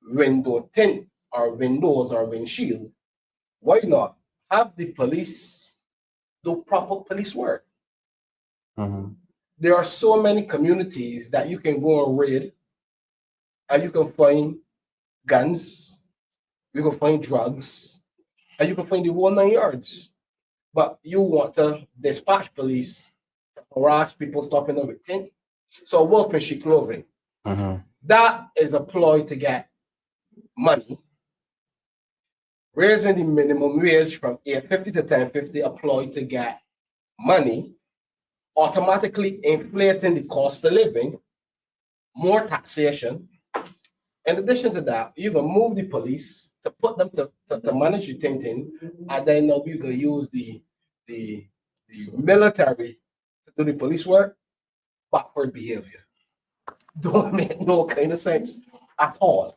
window tint or windows or windshield, why not have the police do proper police work? There are so many communities that you can go and raid, and you can find guns, you can find drugs, and you can find the whole 9 yards. But you want to dispatch police to harass people stopping them with things. So wolf in sheep clothing. That is a ploy to get money. Raising the minimum wage from $8.50 to $10.50 a ploy to get money, automatically inflating the cost of living, more taxation. In addition to that, you can move the police to put them to manage the thing, and then now you can use the military to do the police work. Backward behavior. Don't make no kind of sense at all.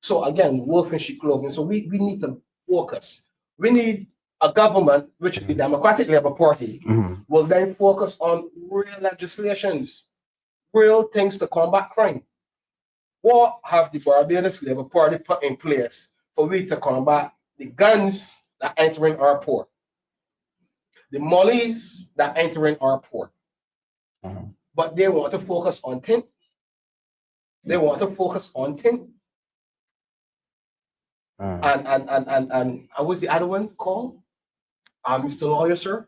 So again, wolf in sheep clothing. So we need to focus. We need a government, which is the Democratic Labour Party, will then focus on real legislations, real things to combat crime. What have the Barbados Labour Party put in place for we to combat the guns that enter in our port, the mollies that enter in our port? But they want to focus on tin. They want to focus on tin. And how was the other one called? Mr. Lawyer, sir?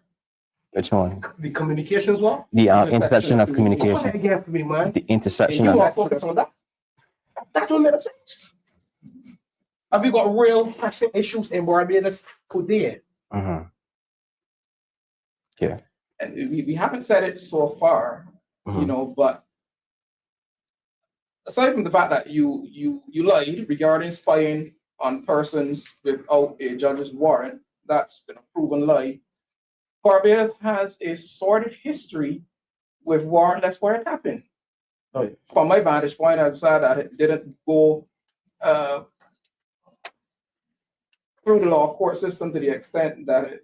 Which one? The communications one. The intersection of Come communication. again for me, man. The And intersection you of. want to focus on that? That don't make sense. Have we got real pressing issues in Barbados today? Mhm. Yeah. And we haven't said it so far, you Mhm. know, but aside from the fact that you lied regarding spying on persons without a judge's warrant, that's been a proven lie. Barbados has a sordid history with warrantless wiretapping. Oh, yeah. From my vantage point, I've said that it didn't go through the law court system to the extent that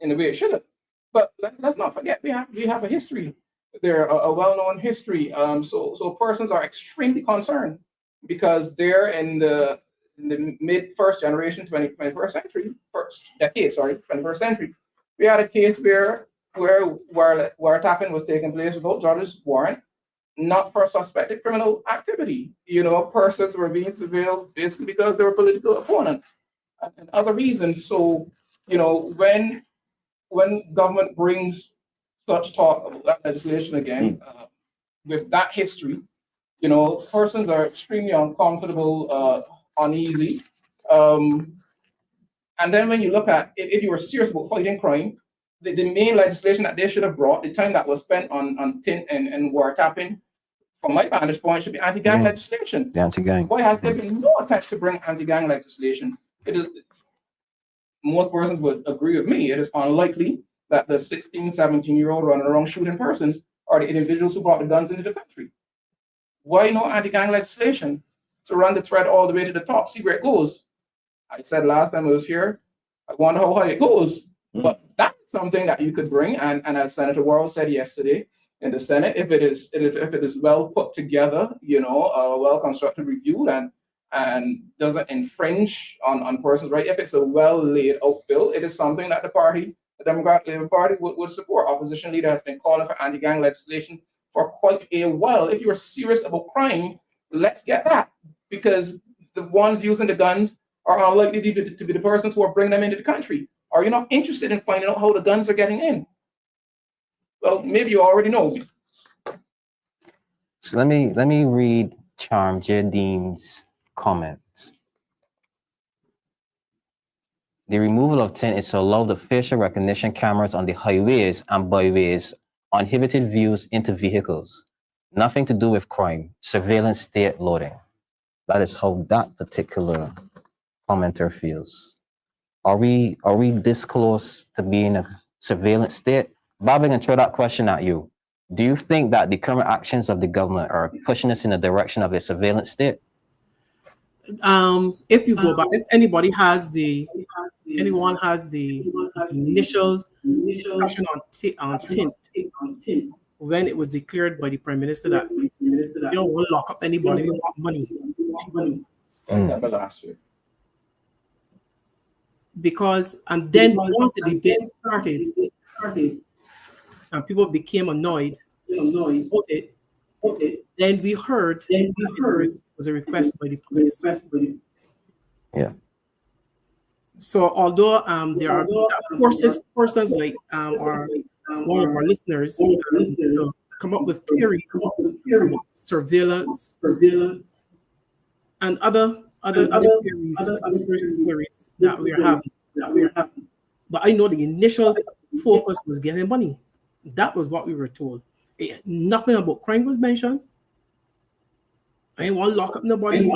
in a way it should have. But let's not forget we have a history. They're a well-known history. So persons are extremely concerned because they're in the mid first generation, 21st century, 21st century. We had a case where wiretapping was taking place without judge's warrant, not for suspected criminal activity. You know, persons were being surveilled basically because they were political opponents and other reasons. So, you know, when government brings such talk about that legislation again, with that history, you know, persons are extremely uncomfortable, uneasy. And then when you look at, if you were serious about fighting crime, the main legislation that they should have brought, the time that was spent on tint and wiretapping, from my vantage point, should be anti-gang legislation. The anti-gang. Why has there been no attempt to bring anti-gang legislation? It is, most persons would agree with me, it is unlikely that the 16, 17-year-old running around shooting persons are the individuals who brought the guns into the country. Why no anti-gang legislation to run the thread all the way to the top, see where it goes? I said last time I was here, I wonder how high it goes. But that's something that you could bring, and as Senator Worrell said yesterday in the Senate, if it is well put together, you know, well constructed, reviewed, and doesn't infringe on persons' right, if it's a well laid out bill, it is something that the Democratic Labour Party would support. Opposition leader has been calling for anti-gang legislation for quite a while. If you are serious about crime, let's get that, because the ones using the guns are unlikely to be the persons who are bringing them into the country. Are you not interested in finding out how the guns are getting in? Well, maybe you already know. So let me read Charm Jardines' comments. The removal of tint is to allow the facial recognition cameras on the highways and byways uninhibited views into vehicles. Nothing to do with crime, surveillance state loading. That is how that particular commenter feels. Are we this close to being a surveillance state? Babb, I can throw that question at you. Do you think that the current actions of the government are pushing us in the direction of a surveillance state? If you go back, if anyone has the initial discussion on tint, when it was declared by the Prime Minister that you don't want to lock up anybody, you want money. Last year. Because, and then once the debate started, and people became annoyed about it, then we heard it was a request by the police. Yeah. So although there are persons like or one of our listeners to come up with theories about surveillance and other theories, conspiracy theories that we are having. But I know the initial focus was getting money. That was what we were told. Nothing about crime was mentioned. I didn't want to lock up nobody. You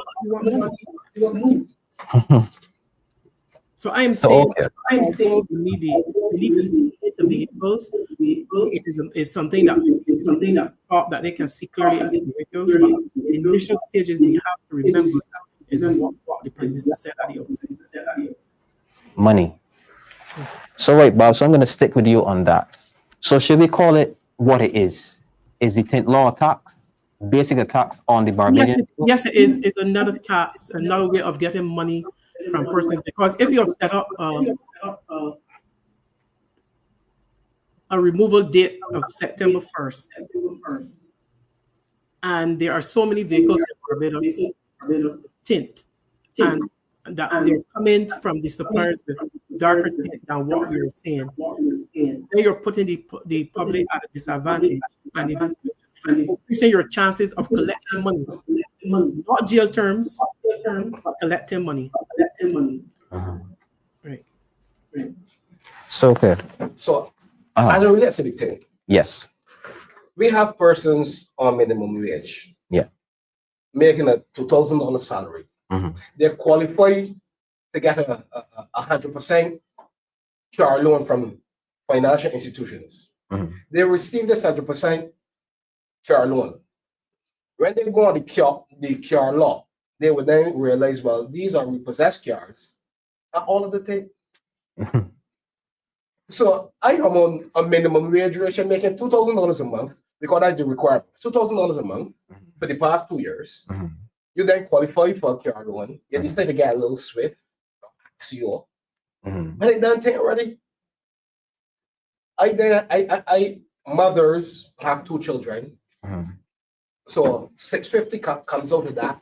want money. So I am saying, we need to see the vehicles. It is something that they can see clearly in the vehicles. But the initial stages we have to remember is what the Prime Minister said at the outset. Money. So right, Bob, so I'm going to stick with you on that. So should we call it what it is? Is the tint law a tax? Basic attacks on the Barbadian? Yes, it is. It's another tax, another way of getting money from persons. Because if you have set up a removal date of September 1st, and there are so many vehicles in Barbados tint, and that they're coming from the suppliers with darker tint than what we were saying, then you're putting the public at a disadvantage and increasing your chances of collecting money. Not jail terms, but collecting money. Right. So, okay. So, Uh-huh. as it relates to the thing, Yes. we have persons on minimum wage. Yeah. Making a $2,000 salary. Mhm. They qualify to get a 100% QR loan from financial institutions. Mhm. They receive this 100% QR loan. When they go on the QR law, they would then realize, well, these are repossessed cars. And all of the thing. Mhm. So I am on a minimum wage ratio making $2,000 a month because that's the requirement. $2,000 a month for the past 2 years. Mhm. You then qualify for a QR loan. You decide to get a little Swift, Axio. Mhm. But it done thing already. I mothers have 2 children. Mhm. So $650 comes out of that.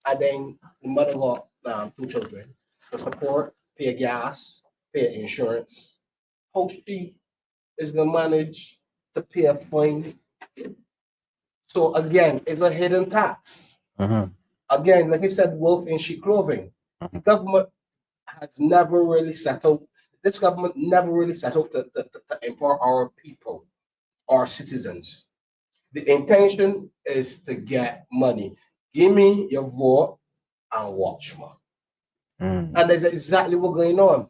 And then the mother got 2 children. To support, pay gas, pay insurance. How she is gonna manage to pay a fine? So again, it's a hidden tax. Mhm. Again, like I said, wolf in sheep clothing. The government has never really settled. This government never really settled to empower our people, our citizens. The intention is to get money. Give me your vote and watch, man. Mhm. And that's exactly what's going on.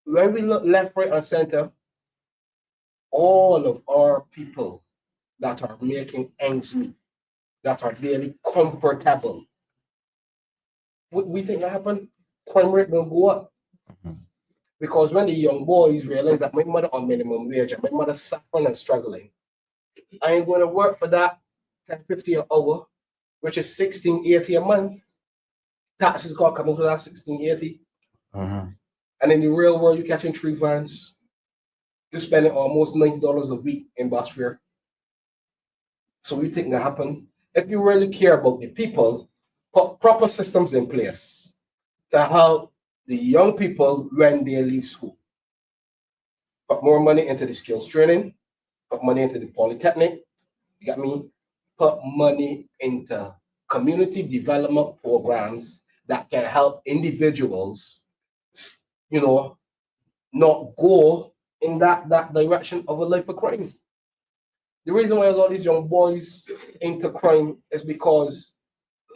When we look left, right, and center, all of our people that are making ends meet, that are daily comfortable, what we think that happen? Crime rate gonna go up. Mhm. Because when the young boys realize that my mother on minimum wage and my mother suffering and struggling, I ain't going to work for that $10.50 an hour, which is $16.80 a month. Taxes got to come out of that $16.80. Mhm. And in the real world, you're catching 3 vans. You're spending almost $90 a week in bus fare. So we think that happen. If you really care about the people, put proper systems in place to help the young people when they leave school. Put more money into the skills training, put money into the polytechnic, you got me? Put money into community development programs that can help individuals, not go in that direction of a life of crime. The reason why a lot of these young boys into crime is because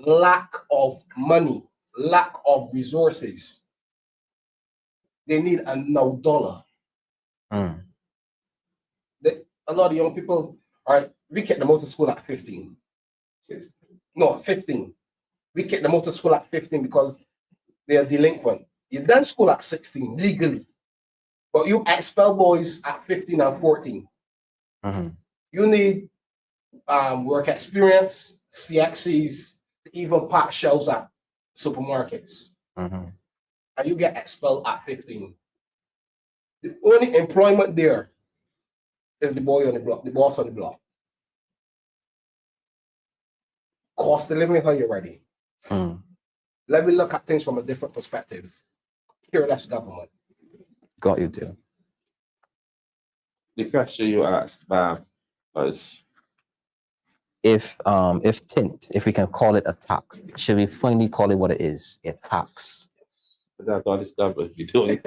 lack of money, lack of resources. They need a no dollar. Mhm. A lot of young people we kick them out of school at 15. No, 15. We kick them out of school at 15 because they are delinquent. You done school at 16 legally, but you expel boys at 15 and 14. Mhm. You need work experience, CXCs, to even pack shelves at supermarkets. Mhm. And you get expelled at 15. The only employment there is the boy on the block, the boss on the block. Cost of living is how you're ready. Mhm. Let me look at things from a different perspective. Careless government. Got you, too. The question you asked, Babb, was If tint, if we can call it a tax, should we finally call it what it is? A tax. that's all this government be doing.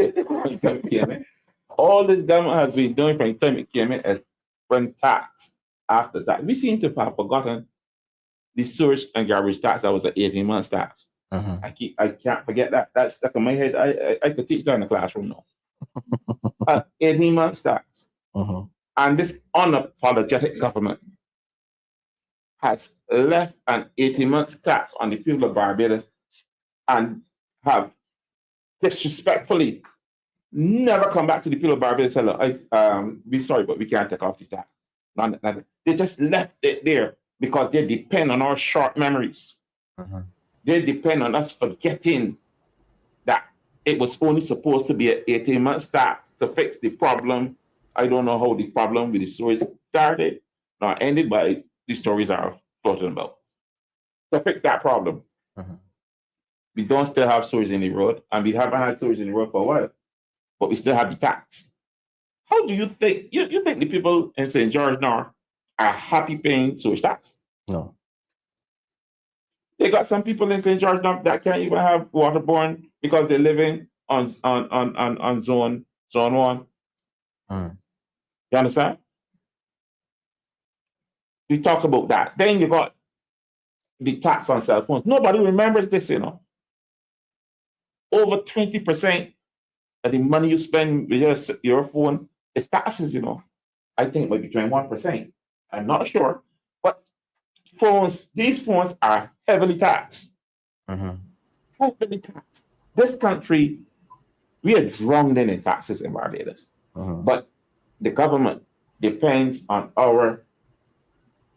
All this government has been doing from the time it came in is bring tax after tax. We seem to have forgotten the sewage and garbage tax that was an 18-month tax. Mhm. I can't forget that. That's stuck in my head. I could teach that in the classroom now. 18-month tax. Mhm. And this unapologetic government has left an 18-month tax on the people of Barbados and have disrespectfully never come back to the people of Barbados and say, look, be sorry, but we can't take off the tax. They just left it there because they depend on our short memories. Mhm. They depend on us forgetting that it was only supposed to be an 18-month tax to fix the problem. I don't know how the problem with the stories started, nor ended, but the stories are floating about. To fix that problem. Mhm. We don't still have stories in the road, and we haven't had stories in the road for a while, but we still have the tax. How do you think you think the people in St. George now are happy paying social tax? No. They got some people in St. George now that can't even have waterborne because they're living on zone 1. Mm. You understand? We talk about that. Then you got the tax on cell phones. Nobody remembers this, you know. Over 20% of the money you spend with your phone is taxes, you know. I think maybe 21%. I'm not sure. But these phones are heavily taxed. Mm-hmm. Heavily taxed. This country, we are drowned in taxes in Barbados. Mm-hmm. But the government depends on our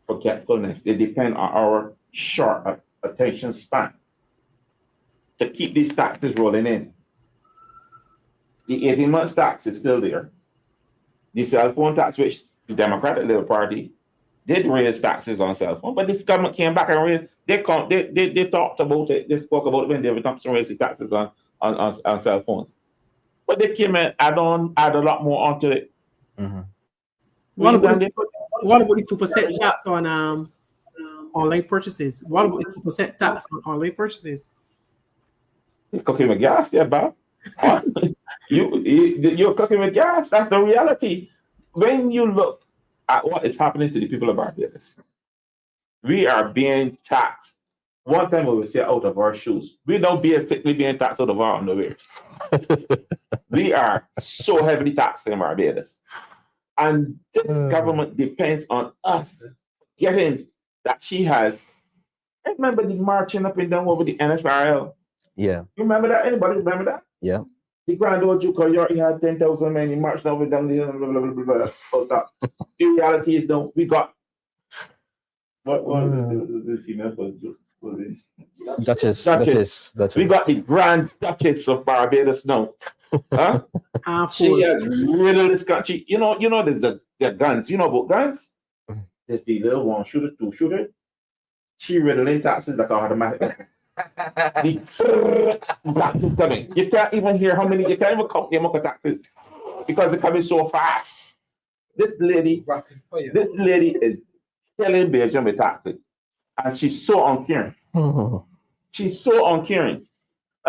forgetfulness. They depend on our short attention span to keep these taxes rolling in. The 18 months tax is still there. The cell phone tax, which the Democratic Liberal Party did raise taxes on cell phone, but this government came back and raised. They talked about it. They spoke about it when David Thompson raised the taxes on cell phones. But they came and add a lot more onto it. Mm-hmm. What about the 2% tax on online purchases? What about the 2% tax on online purchases? You're cooking with gas, yeah, Bob. You're cooking with gas. That's the reality. When you look at what is happening to the people of Barbados, we are being taxed. One time we will say out of our shoes. We don't basically being taxed out of our underwear. We are so heavily taxed in Barbados. And this government depends on us getting that she has. I remember the marching up and down over the NSRL. Yeah. You remember that? Anybody remember that? Yeah. The Grand Old Duke of York, he had 10,000 men, he marched over down the hill, blah, blah, blah, blah, blah. The reality is, though, we got what the female Duchess. We got the Grand Duchess of Barbados now. Huh? She has riddled this country. You know, there's the guns. You know about guns? There's the little 1-shooter, 2-shooter. She riddling taxes like automatic. The taxes coming. You can't even hear how many. You can't even count the amount of taxes because they're coming so fast. This lady is killing Belgium with taxes, and she's so uncaring. She's so uncaring.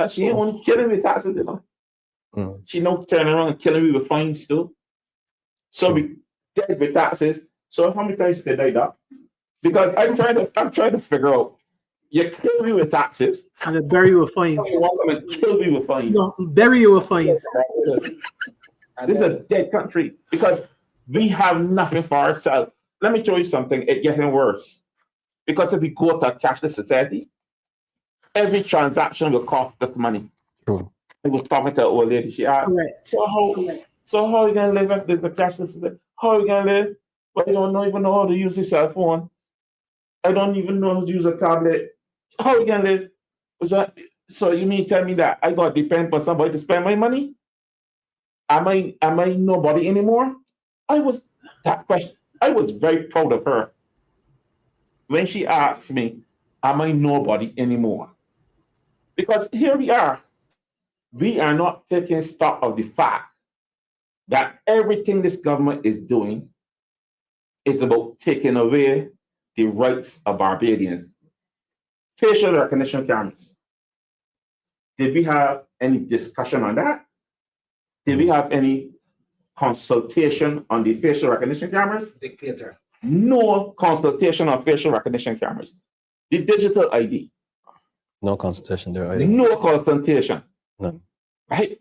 She ain't only killing with taxes, you know. She no turning around and killing me with fines too. So we dead with taxes. So how many times did I die? Because I'm trying to figure out. You kill me with taxes. And they bury you with fines. Kill me with fines. No, bury you with fines. This is a dead country because we have nothing for ourselves. Let me show you something. It's getting worse. Because if we go to a cashless society, every transaction will cost us money. True. I was talking to an old lady. She asked, so how are you going to live if there's a cashless society? How are you going to live? But I don't even know how to use a cell phone. I don't even know how to use a tablet. How are you going to live? So you mean tell me that I got to depend on somebody to spend my money? Am I nobody anymore? I was very proud of her when she asked me, am I nobody anymore? Because here we are not taking stock of the fact that everything this government is doing is about taking away the rights of Barbadians. Facial recognition cameras. Did we have any discussion on that? Did we have any consultation on the facial recognition cameras? Dictator. No consultation on facial recognition cameras. The digital ID. No consultation there either. No consultation. None. Right?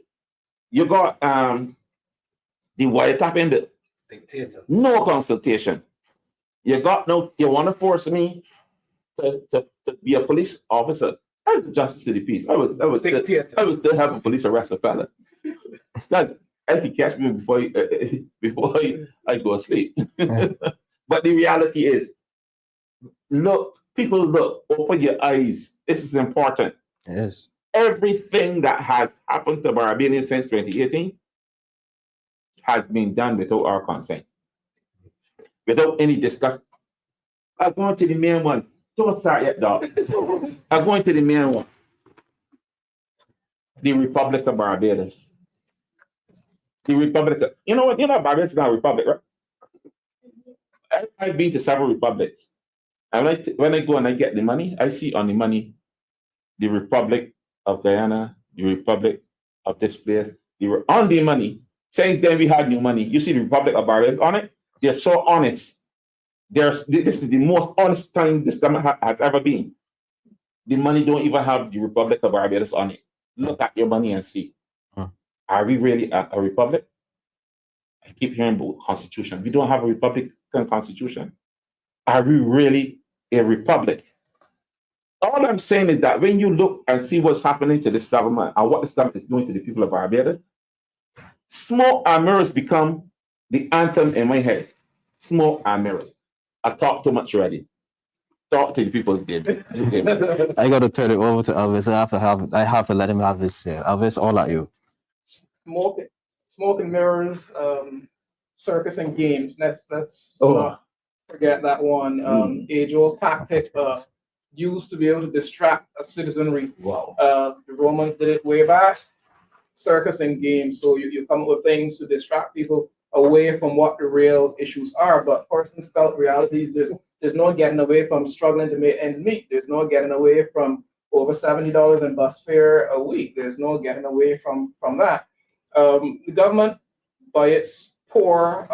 You got the wiretapping bill. Dictator. No consultation. You want to force me to be a police officer. That's the justice of the peace. I would still have a police arrest a fella. That's if you catch me before I go to sleep. But the reality is, people open your eyes. This is important. Yes. Everything that has happened to Barbadians since 2018 has been done without our consent. Without any discussion. I'm going to the main one. Don't start yet, dog. I'm going to the main one. The Republic of Barbados. The Republic, you know what? You know Barbados is not a republic, right? I've been to several republics. And when I go and I get the money, I see on the money the Republic of Guyana, the Republic of this place. On the money, since then we had new money. You see the Republic of Barbados on it. They're so honest. This is the most honest time this government has ever been. The money don't even have the Republic of Barbados on it. Look at your money and see. Are we really a republic? I keep hearing about constitution. We don't have a republican constitution. Are we really a republic? All I'm saying is that when you look and see what's happening to this government and what this government is doing to the people of Barbados, smoke and mirrors become the anthem in my head. Smoke and mirrors. I talk too much already. Talk to the people, David. I got to turn it over to Elvis. I have to let him have his say. Elvis, all at you. Smoke and mirrors, circus and games. Let's not forget that one. Age-old tactic used to be able to distract a citizenry. Wow. The Romans did it way back. Circus and games. So you come up with things to distract people away from what the real issues are. But persons felt realities. There's no getting away from struggling to make ends meet. There's no getting away from over $70 in bus fare a week. There's no getting away from that. The government, by its poor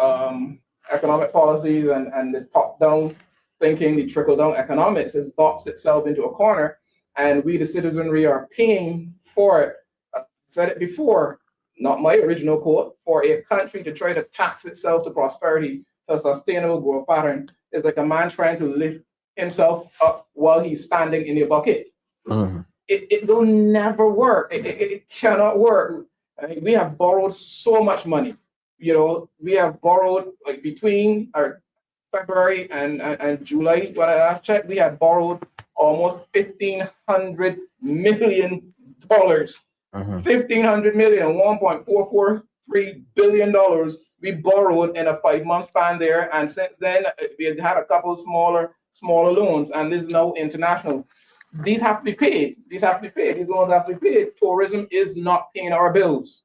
economic policies and the top-down thinking, the trickle-down economics, has boxed itself into a corner, and we, the citizenry, are paying for it. I said it before, not my original quote, for a country to try to tax itself to prosperity, to a sustainable growth pattern, is like a man trying to lift himself up while he's standing in a bucket. It will never work. It cannot work. I mean, we have borrowed so much money. You know, we have borrowed, like, between our February and July, when I last checked, we had borrowed almost $1,500 million. $1,500 million, $1.443 billion we borrowed in a 5-month span there. And since then, we had a couple of smaller loans, and this is now international. These have to be paid. These loans have to be paid. Tourism is not paying our bills.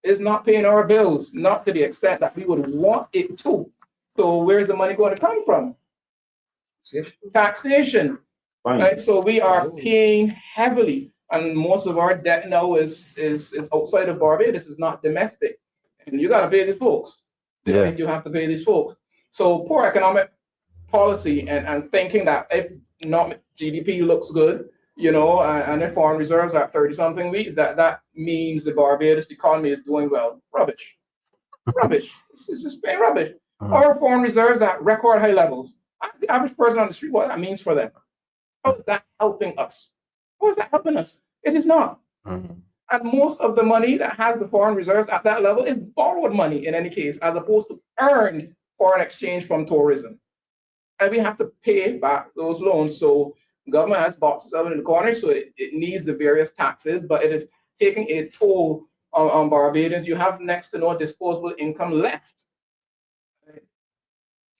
It's not paying our bills, not to the extent that we would want it to. So where's the money going to come from? Taxation. Right? So we are paying heavily, and most of our debt now is outside of Barbados. It's not domestic, and you got to pay these folks. Yeah, you have to pay these folks. So poor economic policy and thinking that if not GDP looks good, you know, and if foreign reserves are 30-something weeks, that means the Barbados economy is doing well. Rubbish. It's just plain rubbish. Our foreign reserves at record high levels. Ask the average person on the street what that means for them. How is that helping us? How is that helping us? It is not. And most of the money that has the foreign reserves at that level is borrowed money in any case, as opposed to earned foreign exchange from tourism. And we have to pay back those loans. So government has boxed itself in the corner, so it needs the various taxes, but it is taking a toll on Barbadians. You have next to no disposable income left.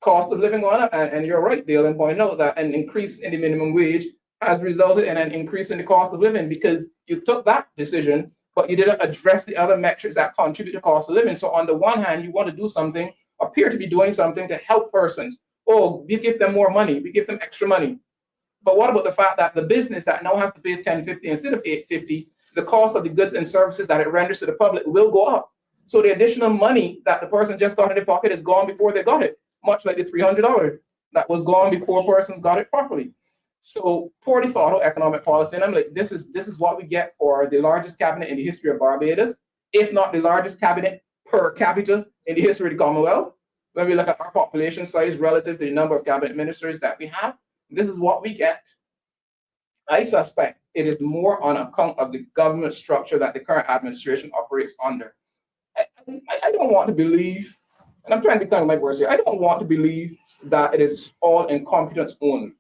Cost of living on up, and you're right, Dale, in pointing out that an increase in the minimum wage has resulted in an increase in the cost of living, because you took that decision, but you didn't address the other metrics that contribute to cost of living. So on the one hand, you want to do something, appear to be doing something to help persons. Oh, we give them more money, we give them extra money. But what about the fact that the business that now has to pay $10.50 instead of $8.50, the cost of the goods and services that it renders to the public will go up. So the additional money that the person just got in their pocket is gone before they got it, much like the $300 that was gone before persons got it properly. So poorly thought out economic policy, and I'm like, this is what we get for the largest cabinet in the history of Barbados, if not the largest cabinet per capita in the history of the Commonwealth. When we look at our population size relative to the number of cabinet ministers that we have, this is what we get. I suspect it is more on account of the government structure that the current administration operates under. I don't want to believe, and I'm trying to become my words here, I don't want to believe that it is all incompetence only.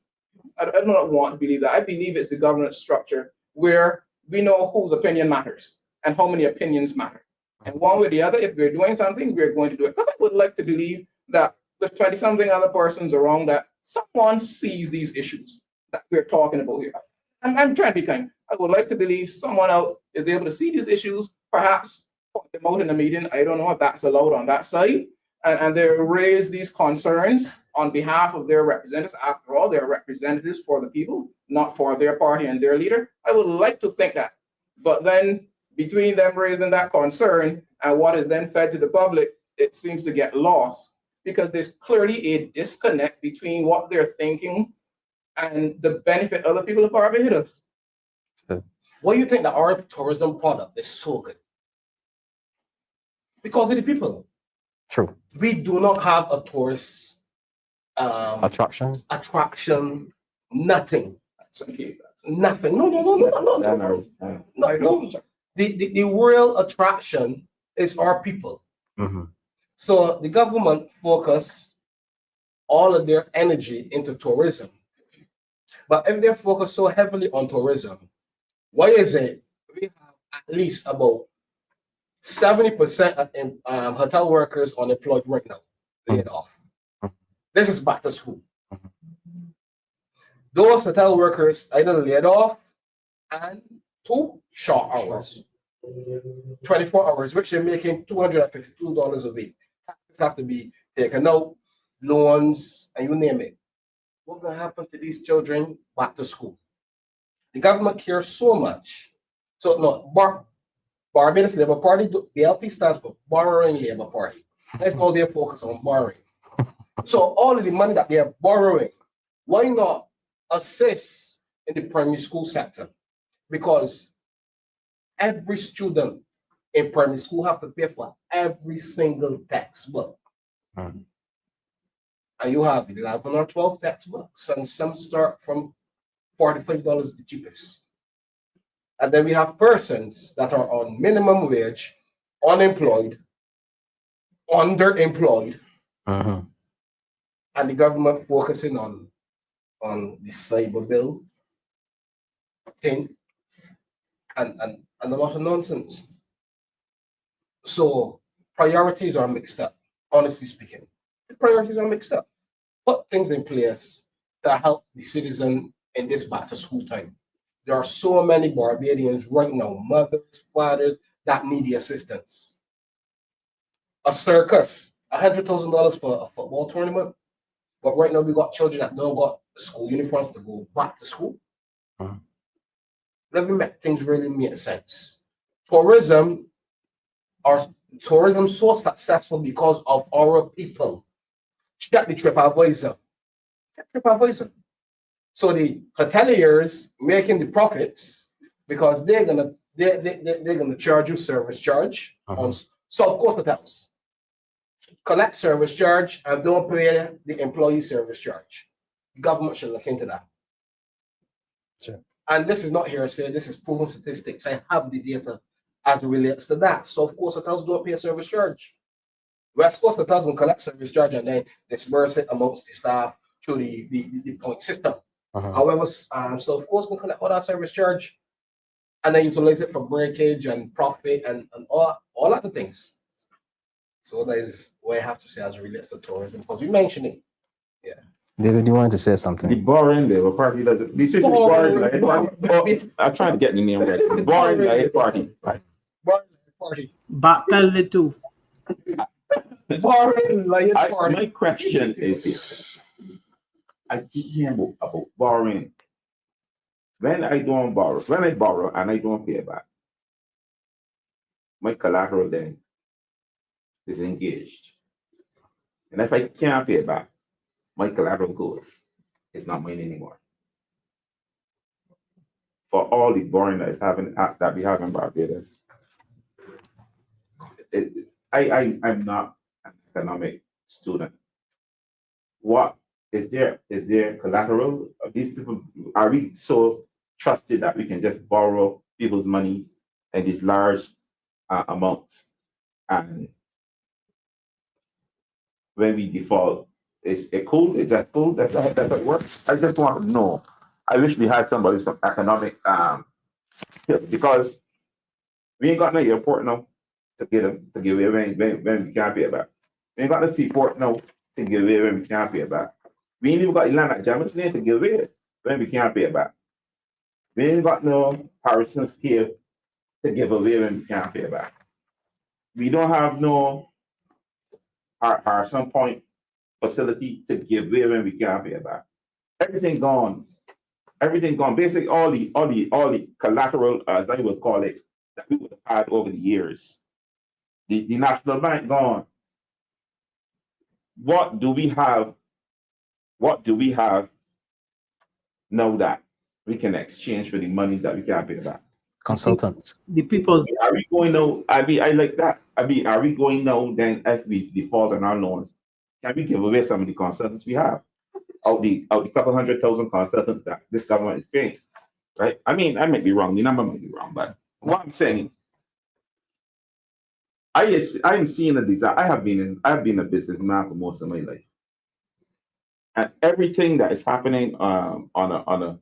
I do not want to believe that. I believe it's the government structure where we know whose opinion matters and how many opinions matter. And one way or the other, if we're doing something, we're going to do it. Because I would like to believe that with 20-something other persons around, that someone sees these issues that we're talking about here. I'm trying to be kind. I would like to believe someone else is able to see these issues, perhaps point them out in the meeting. I don't know if that's allowed on that side. And they raise these concerns on behalf of their representatives. After all, they're representatives for the people, not for their party and their leader. I would like to think that. But then between them raising that concern and what is then fed to the public, it seems to get lost because there's clearly a disconnect between what they're thinking and the benefit of the people of Barbados. Why do you think that our tourism product is so good? Because of the people. True. We do not have a tourist Attraction. nothing. Nothing. No. The real attraction is our people. Mm-hmm. So the government focus all of their energy into tourism. But if they focus so heavily on tourism, why is it we have at least about 70% of hotel workers unemployed right now, laid off? This is back to school. Those hotel workers either laid off and 2 short hours, 24 hours, which they're making $252 a week. Taxes have to be taken out, loans, and you name it. What's going to happen to these children back to school? The government cares so much. So, no, Barbados Labour Party, BLP stands for Borrowing Labour Party. That's all they focus on, borrowing. So, all of the money that they are borrowing, why not assist in the primary school sector? Because every student in primary school have to pay for every single textbook. And you have 11 or 12 textbooks, and some start from $45 the cheapest. And then we have persons that are on minimum wage, unemployed, underemployed, and the government focusing on the cyber bill thing and a lot of nonsense. So priorities are mixed up, honestly speaking. The priorities are mixed up. Put things in place that help the citizen in this back to school time. There are so many Barbadians right now, mothers, fathers, that need the assistance. A circus, $100,000 for a football tournament. But right now we got children that don't got school uniforms to go back to school. Let me make things really make sense. Tourism so successful because of our people. Check the TripAdvisor. So the hoteliers making the profits because they're gonna charge you service charge on South Coast hotels. Collect service charge and don't pay the employee service charge. The government should look into that. Sure. And this is not hearsay, this is proven statistics. I have the data as it relates to that. So of course hotels don't pay a service charge. West Coast hotels will collect service charge and then disperse it amongst the staff through the point system. However, so of course we'll collect all that service charge and then utilize it for breakage and profit and all other things. So that is what I have to say as it relates to tourism, because we mentioned it. Yeah. David, you wanted to say something? The Borrowing Labour Party doesn't. This is Borrowing Labour Party. I'm trying to get the name right. The Borrowing Labour Party. Borrowing Party. Back too. Borrowing Labour Party. My question is this. I keep hearing about borrowing. When I borrow and I don't pay back, my collateral then is engaged. And if I can't pay back, my collateral goes. It's not mine anymore. For all the borrowing that we have in Barbados, I'm not an economic student. What is there collateral? These people, are we so trusted that we can just borrow people's monies in these large amounts? And when we default, is it cool? Is that cool? That's how it works? I just want to know. I wish we had some economic skill, because we ain't got no airport now to give away when we can't pay it back. We ain't got no seaport now to give away when we can't pay it back. We ain't even got the land at Jamaica to give away when we can't pay it back. We ain't got no Harrison scale to give away when we can't pay it back. we don't have no our some point facility to give away when we can't pay it back. Everything gone. Everything gone. Basically, all the collateral, as I would call it, that we would have had over the years. The National Bank gone. What do we have? What do we have now that we can exchange for the money that we can't pay back? Consultants. The people, Are we going now? I like that. Are we going now then if we default on our loans? Can we give away some of the consultants we have? Out the couple 100,000 consultants that this government is paying, right? I mean, I might be wrong. The number might be wrong, but what I'm saying, I am seeing a desire. I've been a businessman for most of my life, and everything that is happening on a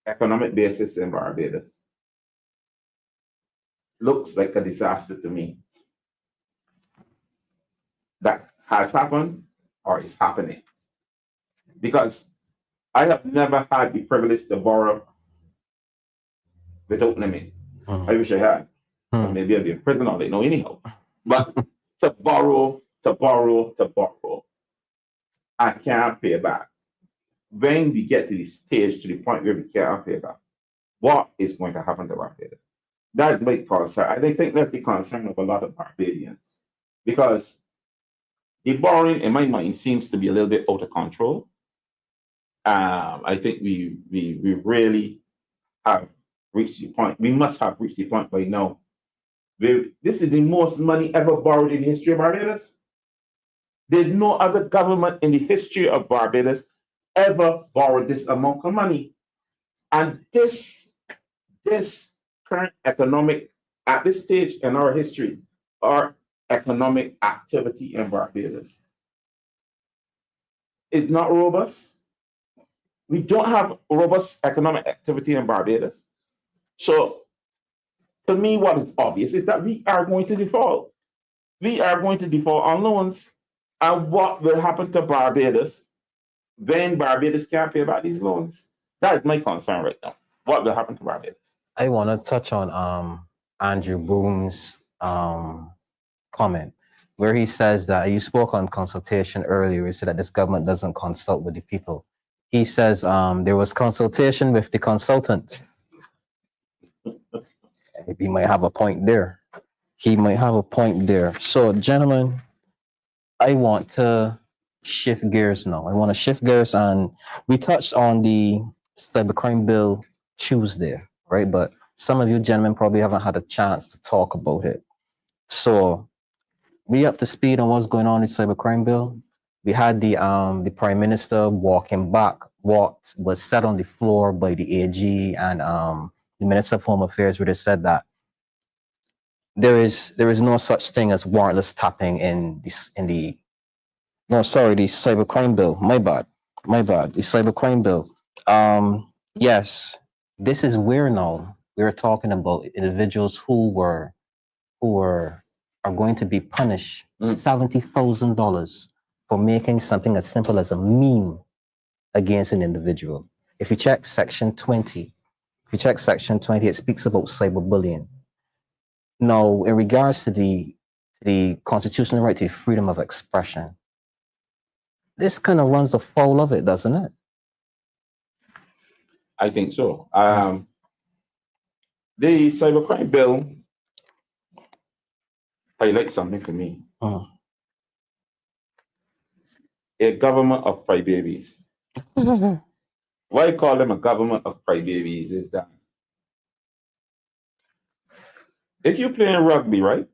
economic basis in Barbados looks like a disaster to me. That has happened or is happening. Because I have never had the privilege to borrow without limit. I wish I had. But maybe I'd be in prison all day, no, anyhow. But to borrow, I can't pay back. When we get to the stage, to the point where we can't pay back, what is going to happen to Barbados? That's my concern. I think that's the concern of a lot of Barbadians. Because the borrowing, in my mind, seems to be a little bit out of control. I think we really have reached the point. We must have reached the point by now. This is the most money ever borrowed in the history of Barbados. There's no other government in the history of Barbados ever borrowed this amount of money. And this current economic, at this stage in our history, our economic activity in Barbados is not robust. We don't have robust economic activity in Barbados. So, to me, what is obvious is that we are going to default. We are going to default on loans. And what will happen to Barbados when Barbados can't pay back these loans? That is my concern right now. What will happen to Barbados? I want to touch on Andrew Boom's comment, where he says that you spoke on consultation earlier. He said that this government doesn't consult with the people. He says there was consultation with the consultants. He might have a point there. So, gentlemen, I want to shift gears now. And we touched on the cybercrime bill Tuesday, right? But some of you gentlemen probably haven't had a chance to talk about it. So, we up to speed on what's going on with cybercrime bill. We had the Prime Minister walking back what was said on the floor by the AG and the Minister of Home Affairs, where they said that there is no such thing as warrantless tapping the cybercrime bill. My bad. The cybercrime bill. Yes, this is where now we're talking about individuals who are going to be punished $70,000 for making something as simple as a meme against an individual. If you check section 20, it speaks about cyberbullying. Now, in regards to the constitutional right to freedom of expression, this kind of runs the foul of it, doesn't it? I think so. The cybercrime bill highlights something for me. A government of crybabies. Why I call them a government of crybabies is that if you're playing rugby, right,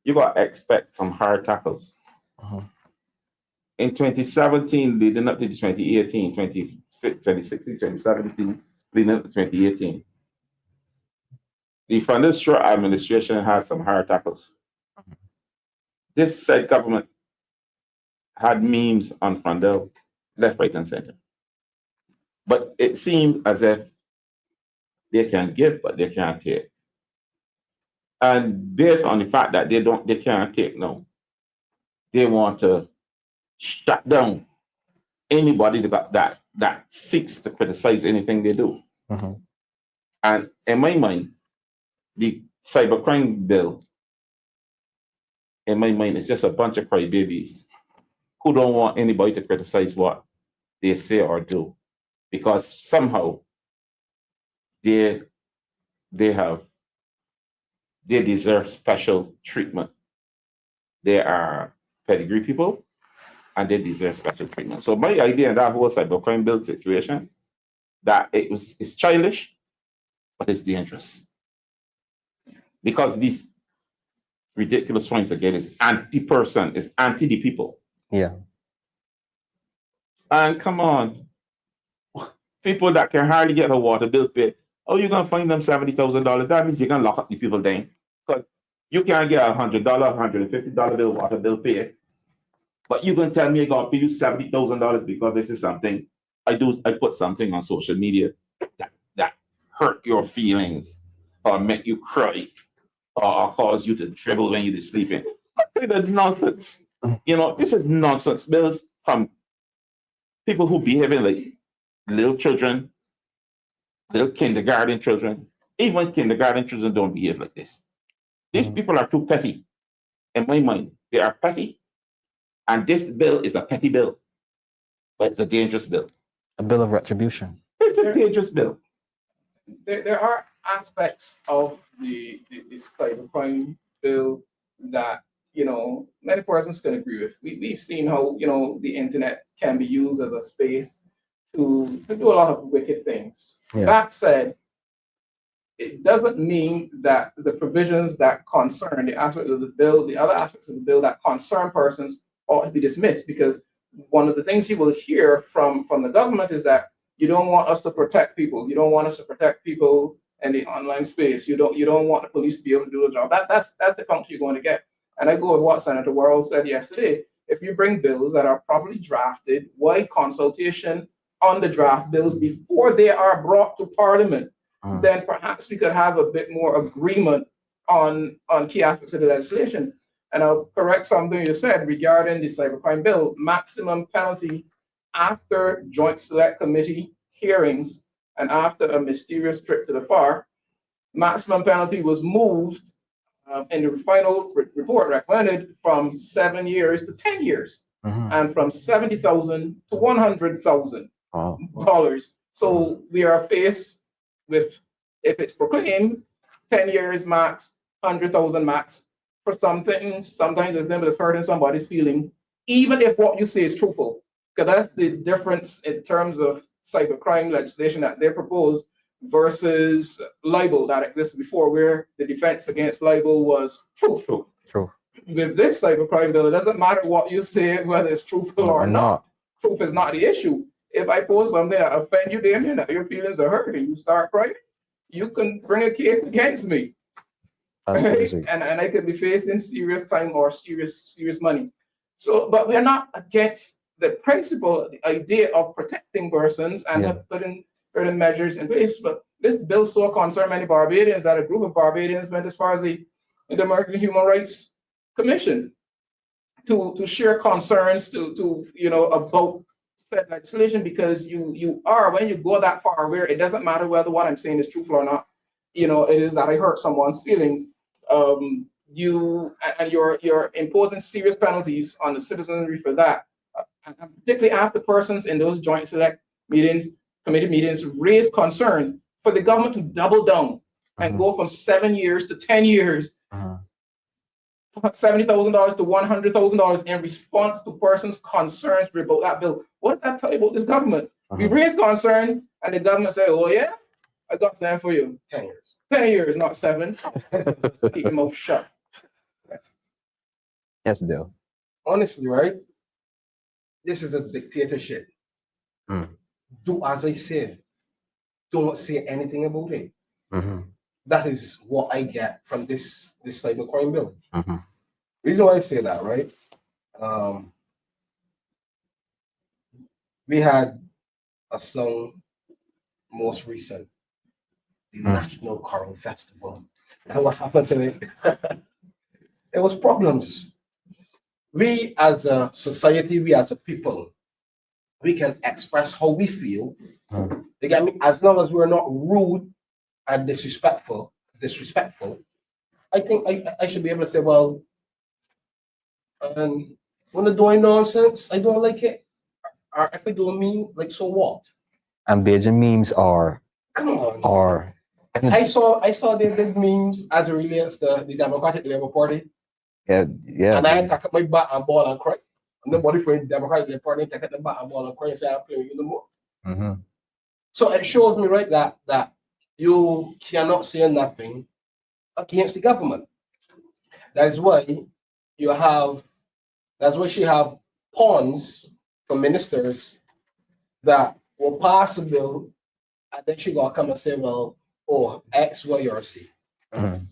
you got to expect some hard tackles. In 2017, leading up to 2018, 2016, 2017, leading up to 2018, the Fanus administration had some hard tackles. This said government had memes on Frondel, left, right, and center. But it seemed as if they can give, but they can't take. And based on the fact that they can't take now, they want to shut down anybody that seeks to criticize anything they do. And in my mind, the cybercrime bill in my mind, it's just a bunch of crybabies who don't want anybody to criticize what they say or do, because somehow they deserve special treatment. They are pedigree people, and they deserve special treatment. So my idea in that whole cybercrime bill situation, that it's childish, but it's dangerous. Because these ridiculous points again is anti-person, is anti the people. Yeah. And come on, people that can hardly get a water bill paid, how you gonna find them $70,000? That means you're gonna lock up the people then. Because you can't get $100, $150 bill water bill paid. But you can tell me I gotta pay you $70,000 because this is something I put something on social media that hurt your feelings or make you cry or cause you to dribble when you're sleeping. I think that's nonsense. You know, this is nonsense bills from people who behaving like little children, little kindergarten children. Even kindergarten children don't behave like this. These people are too petty. In my mind, they are petty. And this bill is a petty bill, but it's a dangerous bill. A bill of retribution. It's a dangerous bill. There are aspects of the cybercrime bill that, you know, many persons can agree with. We've seen how, you know, the internet can be used as a space to do a lot of wicked things. Yeah. That said, it doesn't mean that the provisions that concern the aspect of the bill, the other aspects of the bill that concern persons ought to be dismissed, because one of the things you will hear from the government is that you don't want us to protect people. You don't want us to protect people in the online space. You don't want the police to be able to do a job. That's the counter you're going to get. And I go with what Senator Worrell said yesterday. If you bring bills that are properly drafted, wide consultation on the draft bills before they are brought to Parliament, then perhaps we could have a bit more agreement on key aspects of the legislation. And I'll correct something you said regarding the cybercrime bill. Maximum penalty after Joint Select Committee hearings and after a mysterious trip to the FAR, maximum penalty was moved in the final report recommended from 7 years to 10 years, and from $70,000 to $100,000. So we are faced with, if it's proclaimed, 10 years max, 100,000 max for something. Sometimes it's them that's hurting somebody's feeling, even if what you say is truthful. Because that's the difference in terms of cybercrime legislation that they propose versus libel that existed before, where the defense against libel was truthful. True. With this cybercrime bill, it doesn't matter what you say, whether it's truthful or not. Truth is not the issue. If I post something that offend you, Damien, that your feelings are hurt and you start crying, you can bring a case against me. Right? And I could be facing serious time or serious money. So, but we're not against the principle, the idea of protecting persons and putting measures in place. But this bill so concerned many Barbadians that a group of Barbadians went as far as the American Human Rights Commission to share concerns to about said legislation, because you are, when you go that far, where it doesn't matter whether what I'm saying is truthful or not, it is that I hurt someone's feelings. You're imposing serious penalties on the citizenry for that, and particularly after persons in those joint select meetings, committee meetings, raise concern for the government to double down and go from 7 years to 10 years, $70,000 to $100,000 in response to persons' concerns about that bill. What does that tell you about this government? We raise concern, and the government say, "Oh yeah, I got time for you." 10 years. 10 years, not 7. Keep your mouth shut. Yes, Dale. Honestly, right? This is a dictatorship. Do as I say. Don't say anything about it. That is what I get from this cybercrime bill. Reason why I say that, right? We had a song most recent, the National Choral Festival. And what happened to it? There was problems. We as a society, we as a people, we can express how we feel. You get me? As long as we're not rude and disrespectful, I think I should be able to say, well, And when they're doing nonsense, I don't like it. Or if I don't mean, like, so what? And Bajan memes are Come on. are I saw they did memes as it relates to the Democratic Labour Party. yeah. And I attack up my bat and ball and cry. And nobody from the Democratic Labour Party take up the bat and ball and cry and say I'm playing you no more. Mm-hmm. So it shows me, right, that you cannot say nothing against the government. That's why she have pawns from ministers that will pass a bill, and then she gonna come and say, well, oh, X, Y, or C. Mm-hmm.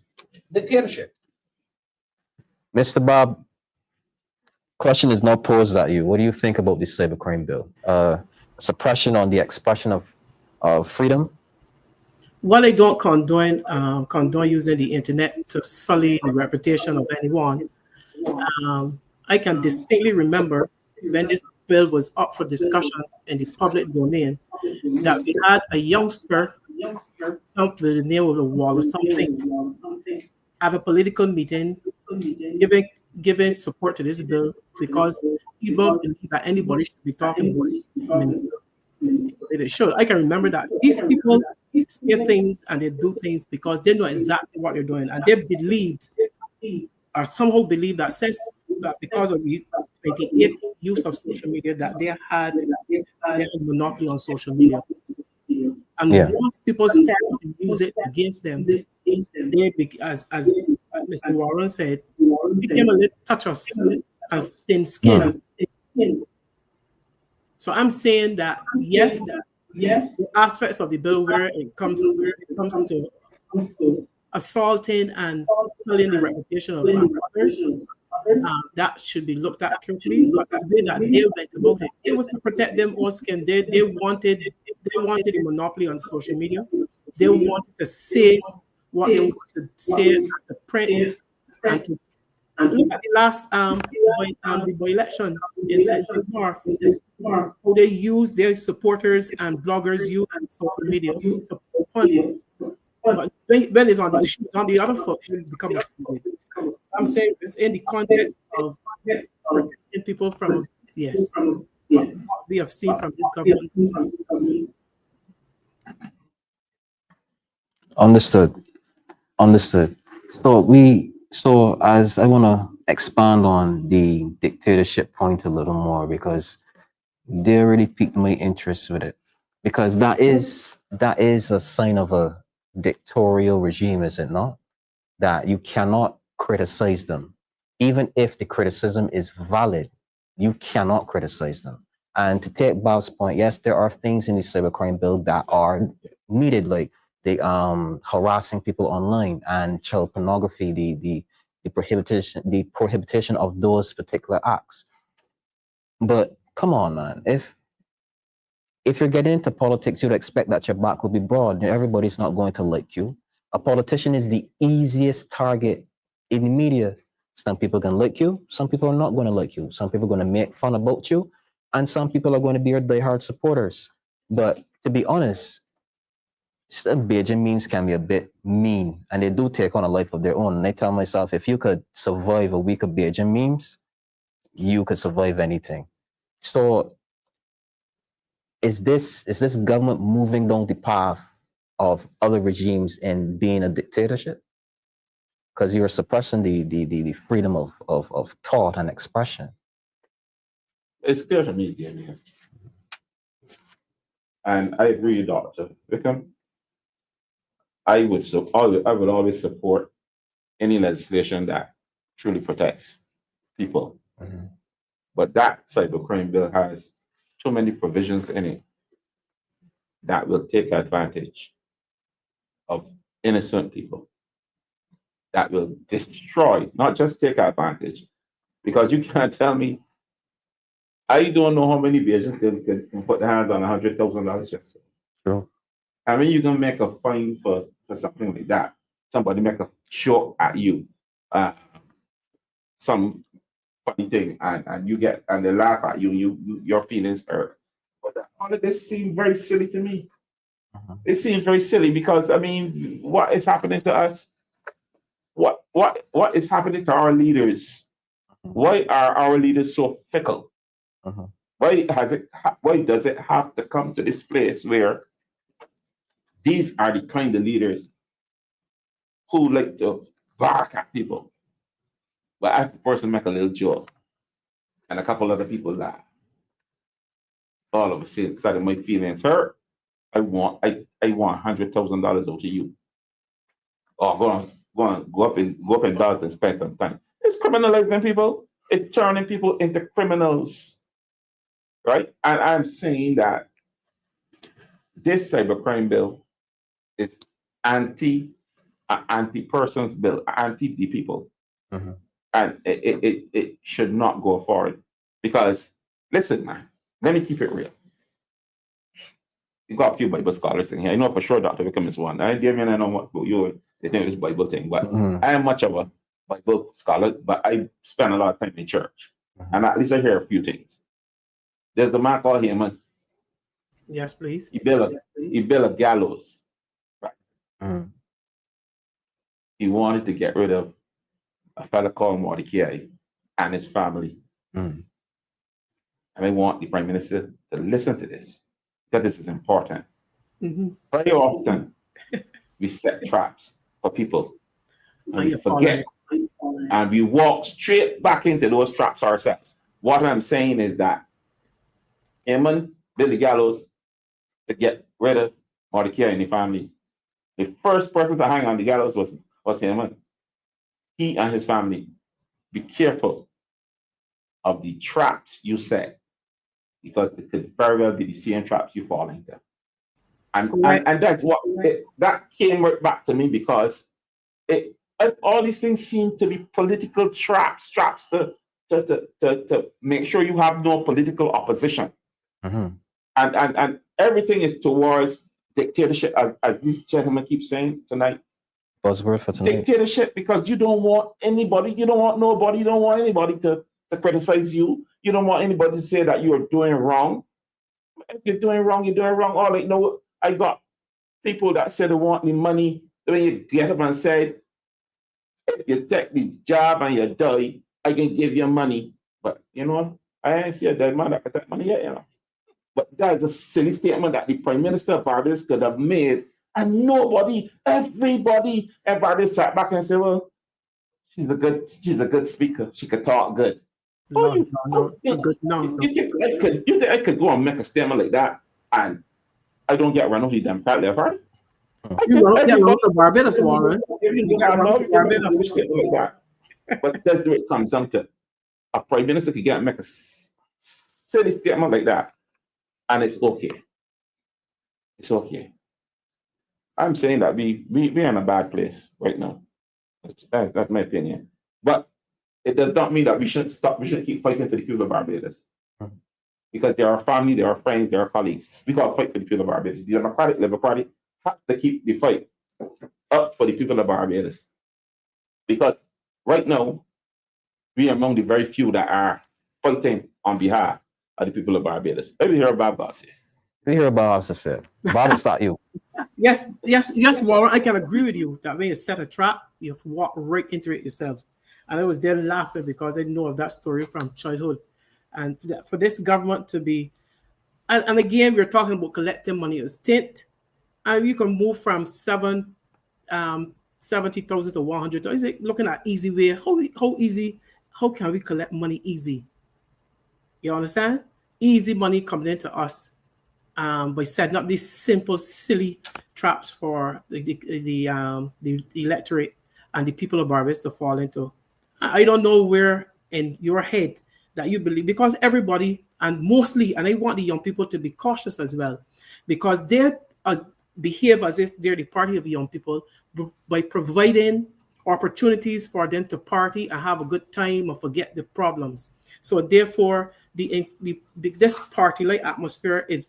Dictatorship. Mr. Bob, question is not posed at you. What do you think about this cybercrime bill? Suppression on the expression of freedom? While I don't condone using the internet to sully the reputation of anyone, I can distinctly remember when this bill was up for discussion in the public domain that we had a youngster with the name of the wall or something have a political meeting giving support to this bill because people believe that anybody should be talking about minister. They should. I can remember that these people say things and they do things because they know exactly what they're doing, and they believed or somehow believe that since that because of the 28 use of social media that they had a monopoly on social media. And once people start to use it against them, they as Mr. Warren said, became a little touchers and thin skin. So I'm saying that yes, aspects of the bill where it comes to assaulting and sullying the reputation of others, that should be looked at carefully. But the way that they went about it, it was to protect them own skin. They wanted a monopoly on social media. They wanted to say what they wanted to say at the print and to look at the last the by-election in Central North, how they use their supporters and bloggers use social media to fund. But when it's on the shoes on the other foot, it will become a problem. I'm saying within the context of protecting people from yes, we have seen from this government. Understood. So as I want to expand on the dictatorship point a little more because they really piqued my interest with it, because that is a sign of a dictatorial regime, is it not? That you cannot criticize them, even if the criticism is valid. You cannot criticize them. And to take Bob's point, yes, there are things in the cybercrime bill that are needed, like the harassing people online and child pornography, the prohibition of those particular acts. But come on, man, if you're getting into politics, you'd expect that your back will be broad. Everybody's not going to like you. A politician is the easiest target in the media. Some people can like you, some people are not going to like you. Some people are going to make fun about you, and some people are going to be your diehard supporters. But to be honest, Bajan memes can be a bit mean, and they do take on a life of their own. And I tell myself, if you could survive a week of Bajan memes, you could survive anything. So is this government moving down the path of other regimes and being a dictatorship? Because you're suppressing the freedom of thought and expression. It's clear to me, Damien. And I agree, Dr. Wickham. I would always support any legislation that truly protects people. Mm-hmm. But that cybercrime bill has too many provisions in it that will take advantage of innocent people, that will destroy, not just take advantage. Because you can't tell me, I don't know how many Bajans can put their hands on $100,000. True. I mean, you can make a fine for something like that. Somebody make a joke at you, some funny thing, and you get, and they laugh at you, your feelings hurt. But all of this seems very silly to me. Uh-huh. It seems very silly because, I mean, what is happening to us? What is happening to our leaders Why are our leaders so fickle? Mhm. Why does it have to come to this place where these are the kind of leaders who like to bark at people? But I, the person, make a little joke, and a couple other people laugh. All of a sudden, my feelings hurt. I want $100,000 out of you. Or go up in Dallas and spend some time. It's criminalizing people. It's turning people into criminals, right? And I'm saying that this cybercrime bill is anti-persons bill, anti the people, Mhm. and it should not go forward. Because listen, man, let me keep it real. You got a few Bible scholars in here. I know for sure Dr. Wickham is one. Damien, I know what you they think it's Bible thing, but Mhm. I am much of a Bible scholar, but I spend a lot of time in church. Mhm. And at least I hear a few things. There's the man called Haman. Yes, please. He built a gallows. Right. Mhm. He wanted to get rid of a fella called Mordecai and his family. Mhm. And I want the Prime Minister to listen to this, because this is important. Mhm. Very often we set traps for people and And we you forget, and we walk straight back into those traps ourselves. What I'm saying is that Haman built the gallows to get rid of Mordecai and the family. The first person to hang on the gallows was Haman. He and his family. Be careful of the traps you set, because it could very well be the same traps you fall into. And that's what that came right back to me, because all these things seem to be political traps to make sure you have no political opposition. Mhm. And everything is towards dictatorship, as these gentlemen keep saying tonight. Buzzword for tonight. Dictatorship, because you don't want anybody, you don't want nobody, you don't want anybody to criticize you. You don't want anybody to say that you're doing wrong. If you're doing wrong, you're doing wrong. All I know, I got people that said they want the money. When you get up and say, if you take the job and you die, I can give you money. But you know, I ain't see a dead man that can take money yet, you know. But that is a silly statement that the Prime Minister of Barbados could have made, and everybody sat back and said, well, she's a good speaker. She could talk good. No, a good nonsense. You think I could go and make a statement like that and I don't get run over the Democrat Left Party? You don't get run over Barbados, Warren. You get run over Barbados. But that's the way it comes down to. A Prime Minister could get and make a silly statement like that, and it's okay. It's okay. I'm saying that we're in a bad place right now. That's my opinion. But it does not mean that we shouldn't stop. We shouldn't keep fighting for the people of Barbados. Because they are family, they are friends, they are colleagues. We got to fight for the people of Barbados. The Democratic Labour Party has to keep the fight up for the people of Barbados. Because right now, we are among the very few that are fighting on behalf of the people of Barbados. Let me hear about Bob say. We hear about Officer said. Bob, it's not you. Yes, Warren. I can agree with you that when you set a trap, you have to walk right into it yourself. And I was there laughing because I know of that story from childhood. And for this government to be, and again, we're talking about collecting money as tint, and you can move from 70,000 to 100,000. Is it looking at easy way? How easy? How can we collect money easy? You understand? Easy money coming into us by setting up these simple, silly traps for the electorate and the people of Barbados to fall into. I don't know where in your head that you believe, because everybody, and mostly, and I want the young people to be cautious as well, because they behave as if they're the party of young people by providing opportunities for them to party and have a good time or forget the problems. So therefore, this party-like atmosphere is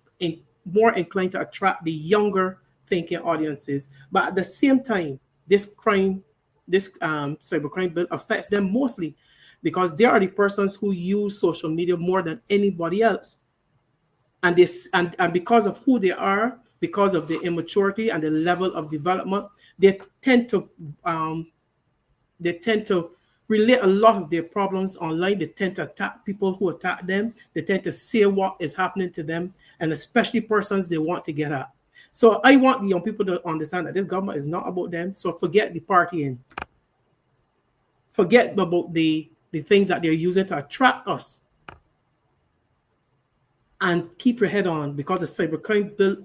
more inclined to attract the younger thinking audiences. But at the same time, this cybercrime bill affects them mostly because they are the persons who use social media more than anybody else. And because of who they are, because of the immaturity and the level of development, they tend to relate a lot of their problems online. They tend to attack people who attack them. They tend to say what is happening to them, and especially persons they want to get at. So I want the young people to understand that this government is not about them. So forget the partying. Forget about the things that they're using to attract us. And keep your head on, because the cybercrime bill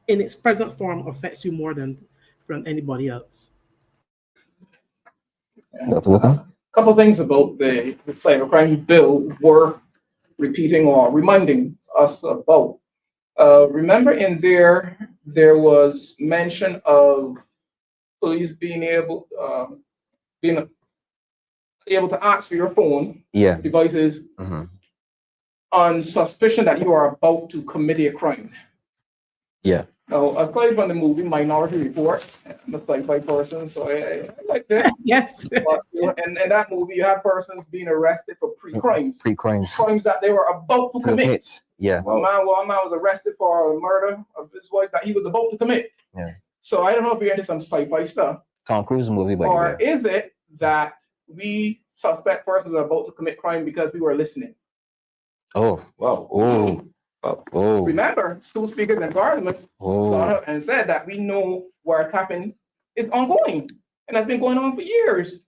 in its present form affects you more than from anybody else. Dr. Wickham? Couple things about the cybercrime bill worth repeating or reminding us about. Remember in there was mention of police being able to ask for your phone devices on suspicion that you are about to commit a crime. Yeah. Now, aside from the movie Minority Report, I'm a sci-fi person, so I like that. Yes. But in that movie, you have persons being arrested for pre-crimes. Pre-crimes. Crimes that they were about to commit. Yeah. One man was arrested for a murder of his wife that he was about to commit. Yeah. So I don't know if you're into some sci-fi stuff. Tom Cruise movie, by the Or way. is it that we suspect persons are about to commit crime because we were listening? Oh. Wow. Oh. Oh. Remember, two speakers in Parliament got up and said that we know wiretapping is ongoing and has been going on for years.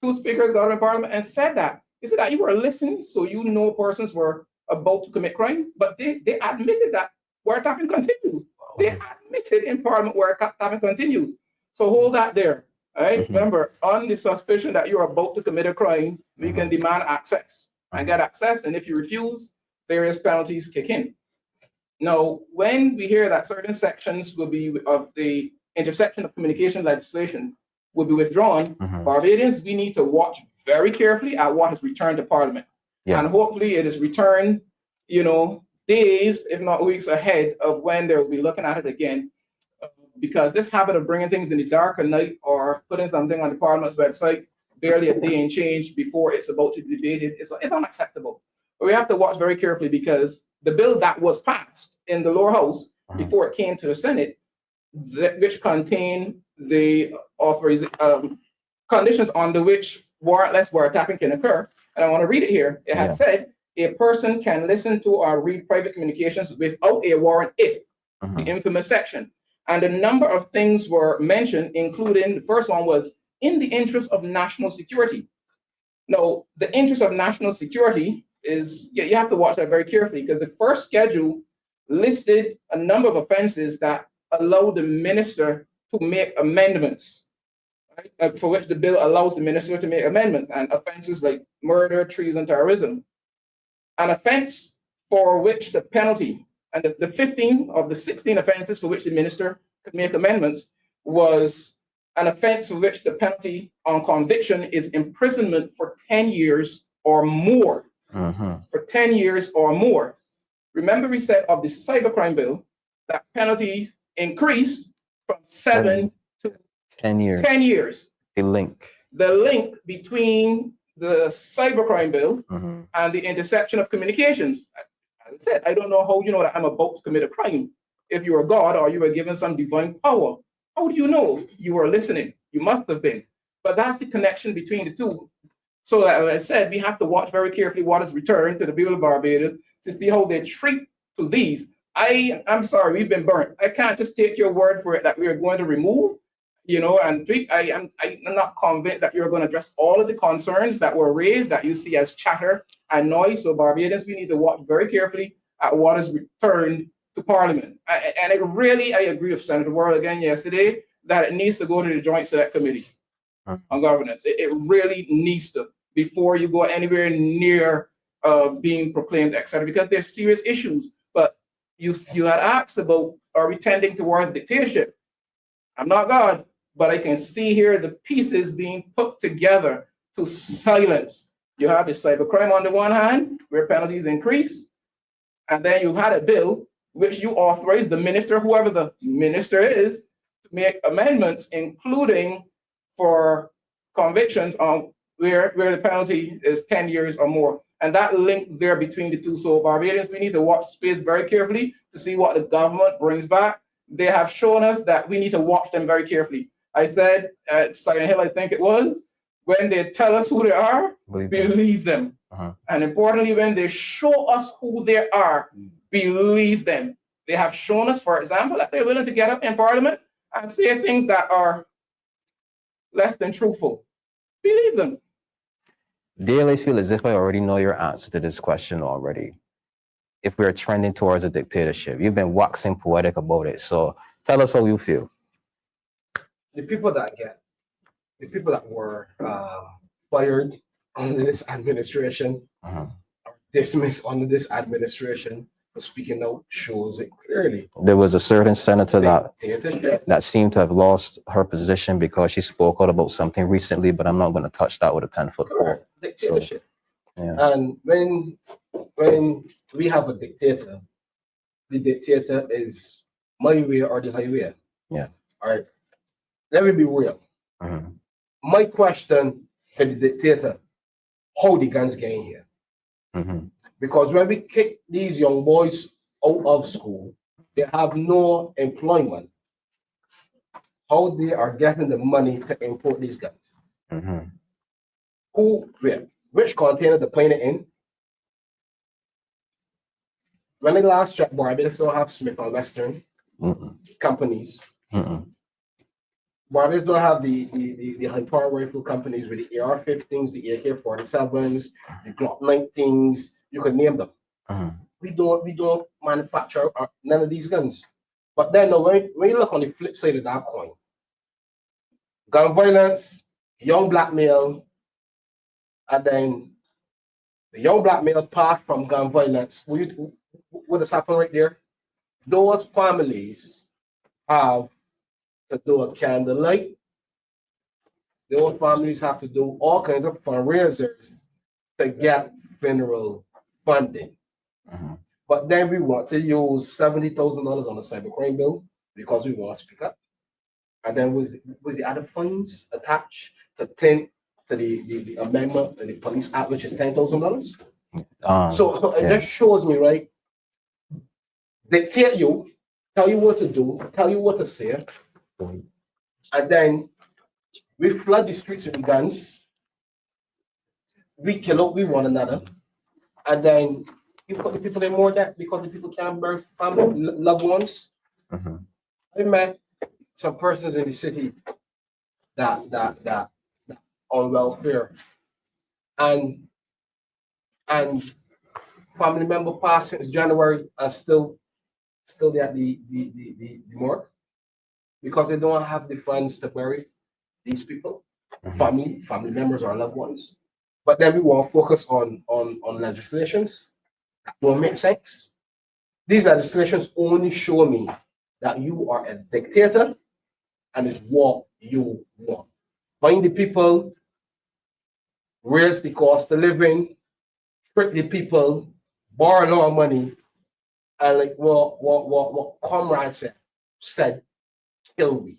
Two speakers got up in Parliament and said that. They said that you were listening, so you know persons were about to commit crime, but they admitted that wiretapping continues. They admitted in Parliament wiretapping continues. So hold that there. All right. Remember, on the suspicion that you're about to commit a crime, we can demand access and get access, and if you refuse, various penalties kick in. Now, when we hear that certain sections will be of the intersection of communication legislation will be withdrawn, Barbadians, we need to watch very carefully at what is returned to Parliament. Yeah. And hopefully it is returned, days, if not weeks ahead of when they'll be looking at it again. Because this habit of bringing things in the dark at night or putting something on the Parliament's website barely a day and change before it's about to be debated, it's unacceptable. But we have to watch very carefully because the bill that was passed in the lower house before it came to the Senate, which contained the conditions under which warrantless wiretapping can occur. And I want to read it here. It has said, a person can listen to or read private communications without a warrant if, the infamous section. And a number of things were mentioned, including the first one was in the interest of national security. Now, the interest of national security is, you have to watch that very carefully because the first schedule listed a number of offenses that allow the minister to make amendments, right? For which the bill allows the minister to make amendments, and offenses like murder, treason, terrorism. An offense for which the penalty, and the 15 of the 16 offenses for which the minister could make amendments was an offense for which the penalty on conviction is imprisonment for 10 years or more. For 10 years or more. Remember, we said of the cybercrime bill that penalties increased from 7 to 10 years. 10 years. The link between the cybercrime bill and the interception of communications. As I said, I don't know how you know that I'm about to commit a crime. If you are God or you were given some divine power, how do you know you were listening? You must have been. But that's the connection between the two. So as I said, we have to watch very carefully what is returned to the people of Barbados to see how they treat to these. I'm sorry, we've been burnt. I can't just take your word for it that we are going to remove, and tweak. I'm not convinced that you're going to address all of the concerns that were raised that you see as chatter and noise. So Barbadians, we need to watch very carefully at what is returned to Parliament. And I agree with Senator Worrell again yesterday that it needs to go to the Joint Select Committee on Governance. It really needs to, before you go anywhere near being proclaimed, etc., because there's serious issues. But you had asked about, are we tending towards dictatorship? I'm not God, but I can see here the pieces being put together to silence. You have the cybercrime on the one hand, where penalties increase, and then you had a bill which you authorize the minister, whoever the minister is, to make amendments, including for convictions on where the penalty is 10 years or more. And that link there between the two. So Barbadians, we need to watch space very carefully to see what the government brings back. They have shown us that we need to watch them very carefully. I said at Silent Hill, I think it was, When they tell us who they are, Believe them. believe them. Uh-huh. And importantly, when they show us who they are, believe them. They have shown us, for example, that they're willing to get up in Parliament and say things that are less than truthful. Believe them. Dale, I feel as if I already know your answer to this question already. If we're trending towards a dictatorship, you've been waxing poetic about it. So tell us how you feel. The people that were fired under this administration, Uh-huh. or dismissed under this administration for speaking out, shows it clearly. There was a certain senator Dictatorship. that seemed to have lost her position because she spoke out about something recently, but I'm not going to touch that with a 10-foot pole. Correct. Dictatorship. Yeah. And when we have a dictator, the dictator is my way or the highway. Yeah. All right. Let me be real. Uh-huh. My question to the dictator, how the guns get in here? Uh-huh. Because when we kick these young boys out of school, they have no employment. How they are getting the money to import these guns? Uh-huh. Who, where? Which container they're playing it in? When they last checked, Barbados still have Smith and Western Uh-uh. companies. Uh-uh. Barbados don't have the high power rifle companies with the AR-15s, the AK-47s, the Glock 19s. You can name them. Uh-huh. We don't manufacture none of these guns. But then when you look on the flip side of that coin, gun violence, young black male, and then the young black male passed from gun violence. What has happened right there? Those families have to do a candlelight. Those families have to do all kinds of fundraisers to get funeral funding. Uh-huh. But then we want to use $70,000 on the cybercrime bill because we want to speak up. And then was the other funds attached to the amendment to the police act, which is $10,000. So it just shows me, right? Dictate you, tell you what to do, tell you what to say, and then we flood the streets with guns. We kill out with one another, and then you put the people in more debt because the people can't bury family, loved ones. Uh-huh. I met some persons in the city that on welfare, and family member passed since January and still they at the morgue because they don't have the funds to bury these people, family members or loved ones. But then we want to focus on legislations that don't make sense. These legislations only show me that you are a dictator and it's what you want. Find the people, raise the cost of living, trick the people, borrow a lot of money, and like what comrades said, kill me.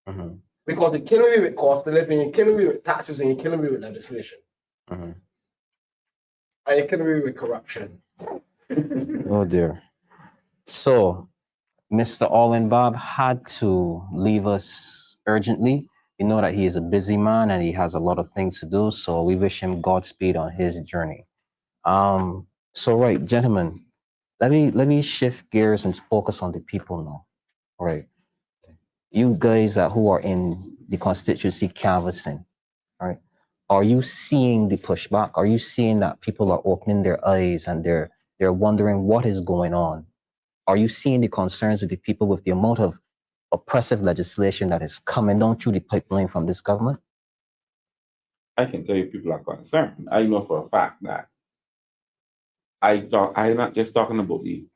Uh-huh. Because you're killing me with cost of living, you're killing me with taxes, and you're killing me with legislation. Uh-huh. And you're killing me with corruption. Oh dear. So Mr. Alwyn Babb had to leave us urgently. You know that he is a busy man and he has a lot of things to do. So we wish him Godspeed on his journey. So right, gentlemen, let me shift gears and focus on the people now. All right. You guys who are in the constituency canvassing, all right, are you seeing the pushback? Are you seeing that people are opening their eyes and they're wondering what is going on? Are you seeing the concerns with the people with the amount of oppressive legislation that is coming down through the pipeline from this government? I can tell you people are concerned. I know for a fact that I'm not just talking about the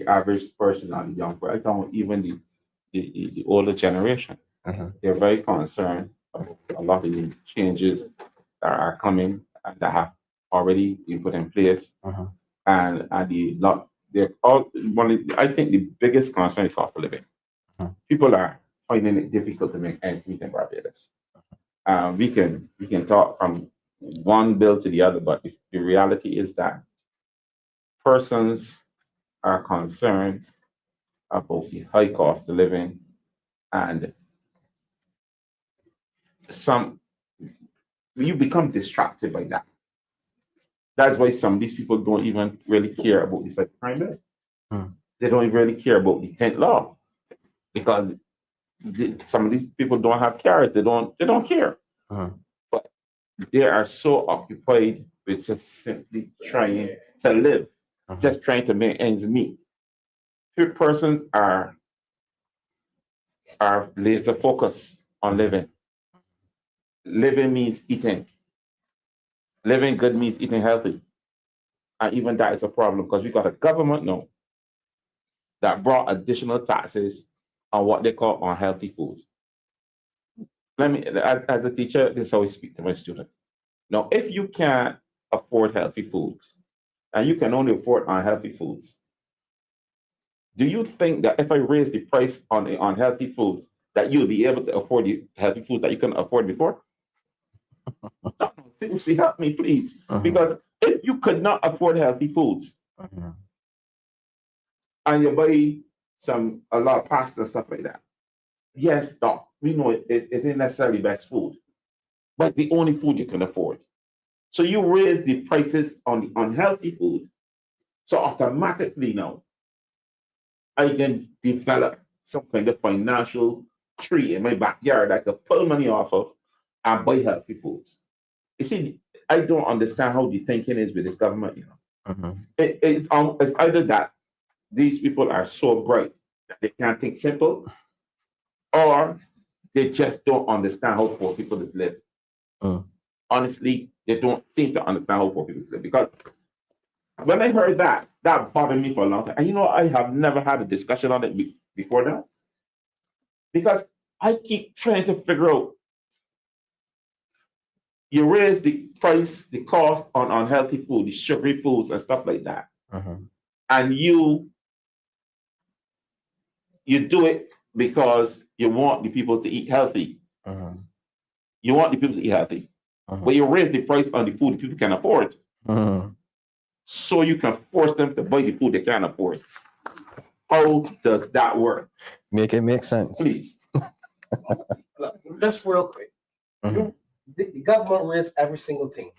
average person or the young person. I'm talking about even the older generation. Uh-huh. They're very concerned about a lot of the changes that are coming and that have already been put in place. Uh-huh. And they're all I think the biggest concern is cost of living. Uh-huh. People are finding it difficult to make ends meet in Barbados. We can talk from one bill to the other, but the reality is that persons are concerned about the high cost of living, and you become distracted by that. That's why some of these people don't even really care about this like crime bill. They don't even really care about the 10th law because some of these people don't have cars. They don't care. But they are so occupied with just simply trying to live, just trying to make ends meet. Few persons are laser focused on living. Living means eating. Living good means eating healthy. And even that is a problem because we got a government now that brought additional taxes on what they call unhealthy foods. As a teacher, this is how I speak to my students. Now, if you can't afford healthy foods and you can only afford unhealthy foods, do you think that if I raise the price on the unhealthy foods, that you'll be able to afford the healthy foods that you couldn't afford before? No, seriously, help me, please. Because if you could not afford healthy foods and you buy a lot of pasta and stuff like that, yes, doc, we know it isn't necessarily best food, but it's the only food you can afford. So you raise the prices on the unhealthy food, so automatically now, I can develop some kind of financial tree in my backyard I could pull money off of and buy healthy foods. You see, I don't understand how the thinking is with this government, you know. It's either that these people are so bright that they can't think simple, or they just don't understand how poor people live. Honestly, they don't seem to understand how poor people live. Because when I heard that bothered me for a long time. And you know, I have never had a discussion on it before now. Because I keep trying to figure out, you raise the price, the cost on unhealthy food, the sugary foods and stuff like that. And you do it because you want the people to eat healthy. You want the people to eat healthy. But you raise the price on the food the people can afford. So you can force them to buy the food they can't afford. How does that work? Make it make sense. Please. Just real quick. The government raised every single thing.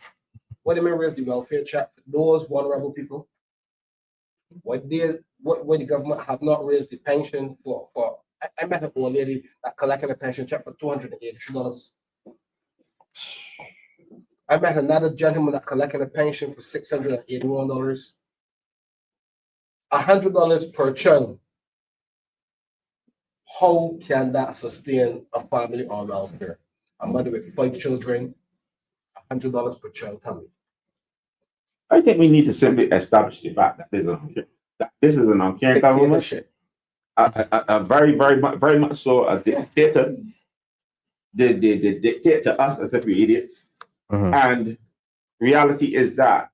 What do you mean raise the welfare check for those vulnerable people? What the government have not raised the pension for I met an old lady that collected a pension check for $283. I met another gentleman that collected a pension for $681. $100 per child. How can that sustain a family on welfare? A mother with 5 children, $100 per child. Tell me. I think we need to simply establish the fact that this is an uncaring government. A very much so a dictator. They dictate to us as if we're idiots. And reality is that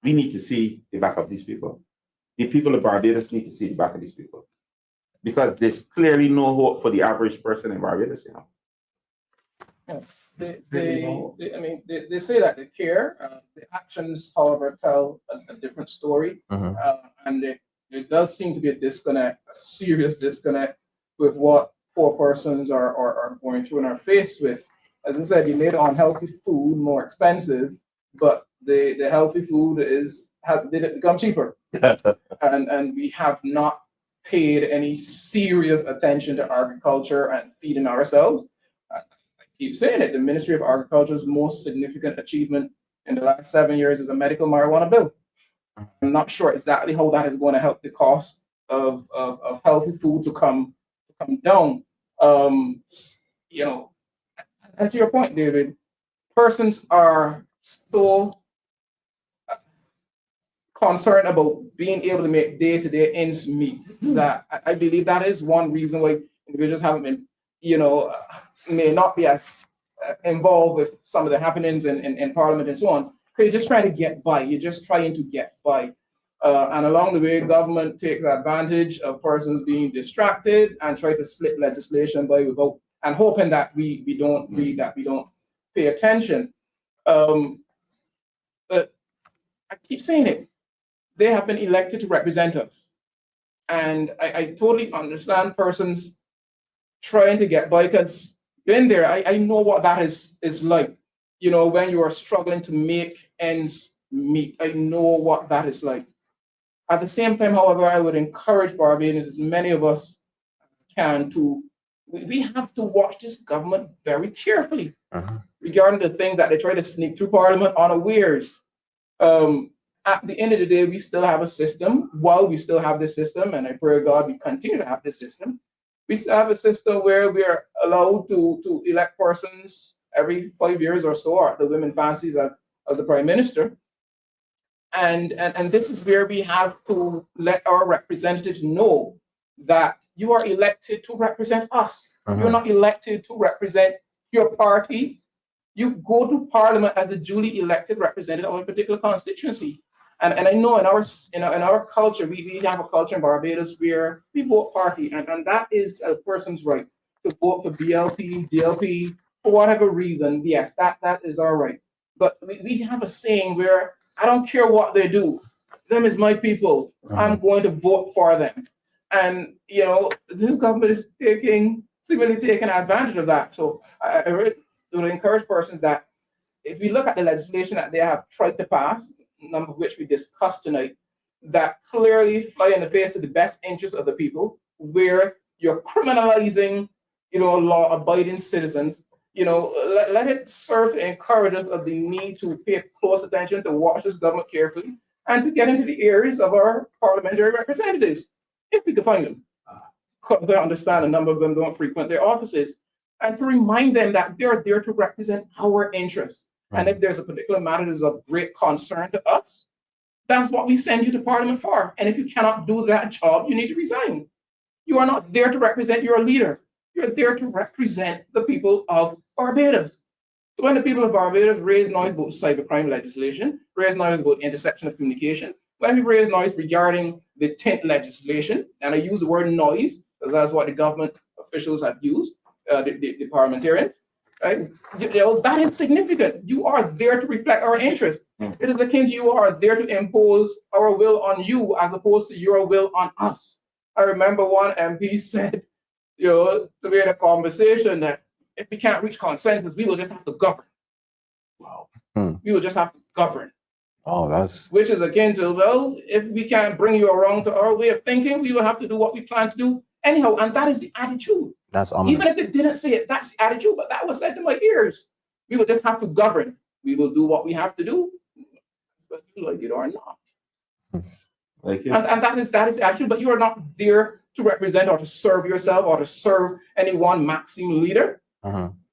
we need to see the back of these people. The people of Barbados need to see the back of these people. Because there's clearly no hope for the average person in Barbados, you know. They say that they care. The actions, however, tell a different story. And there does seem to be a disconnect, a serious disconnect with what poor persons are going through and are faced with. As I said, you made unhealthy food more expensive, but the healthy food didn't become cheaper. and we have not paid any serious attention to agriculture and feeding ourselves. I keep saying it, the Ministry of Agriculture's most significant achievement in the last 7 years is a medical marijuana bill. I'm not sure exactly how that is going to help the cost of healthy food to come down. You know, and to your point, David, persons are so concerned about being able to make day-to-day ends meet that I believe that is one reason why individuals haven't been, may not be as involved with some of the happenings in Parliament and so on. Because you're just trying to get by. You're just trying to get by. And along the way, government takes advantage of persons being distracted and try to slip legislation by without and hoping that we don't read, that we don't pay attention. But I keep saying it. They have been elected to represent us. And I totally understand persons trying to get by because been there. I know what that is like. You know, when you are struggling to make ends meet. I know what that is like. At the same time, however, I would encourage Barbadians, as many of us can, we have to watch this government very carefully regarding the things that they try to sneak through Parliament unawares. At the end of the day, we still have a system. While we still have this system, and I pray God we continue to have this system, we still have a system where we are allowed to elect persons every 5 years or so, or the women fancies of the Prime Minister. And this is where we have to let our representatives know that you are elected to represent us. You're not elected to represent your party. You go to Parliament as a duly elected representative of a particular constituency. And I know in our culture, we have a culture in Barbados where we vote party, and that is a person's right to vote for BLP, DLP, for whatever reason. Yes, that is our right. But we have a saying where I don't care what they do, them is my people. I'm going to vote for them. And you know, this government is seemingly taking advantage of that. So I really would encourage persons that if we look at the legislation that they have tried to pass, a number of which we discussed tonight, that clearly fly in the face of the best interests of the people, where you're criminalizing, you know, law-abiding citizens. You know, let it serve to encourage us of the need to pay close attention, to watch this government carefully, and to get into the areas of our parliamentary representatives, if we can find them. Because I understand a number of them don't frequent their offices. And to remind them that they're there to represent our interests. And if there's a particular matter that is of great concern to us, that's what we send you to Parliament for. And if you cannot do that job, you need to resign. You are not there to represent your leader. You're there to represent the people of Barbados. So when the people of Barbados raise noise about cybercrime legislation, raise noise about intersection of communication, when we raise noise regarding the tint legislation, and I use the word noise, because that's what the government officials have used, the parliamentarians, right? You know, that is significant. You are there to reflect our interests. It is akin to you are there to impose our will on you as opposed to your will on us. I remember one MP said, you know, to be in a conversation that if we can't reach consensus, we will just have to govern. Wow. We will just have to govern. Oh, that's... Which is akin to, well, if we can't bring you around to our way of thinking, we will have to do what we plan to do anyhow. And that is the attitude. That's ominous. Even if they didn't say it, that's the attitude, but that was said to my ears. We will just have to govern. We will do what we have to do, but you like it or not. Like and that is the attitude, but you are not there to represent or to serve yourself or to serve any one maxim leader.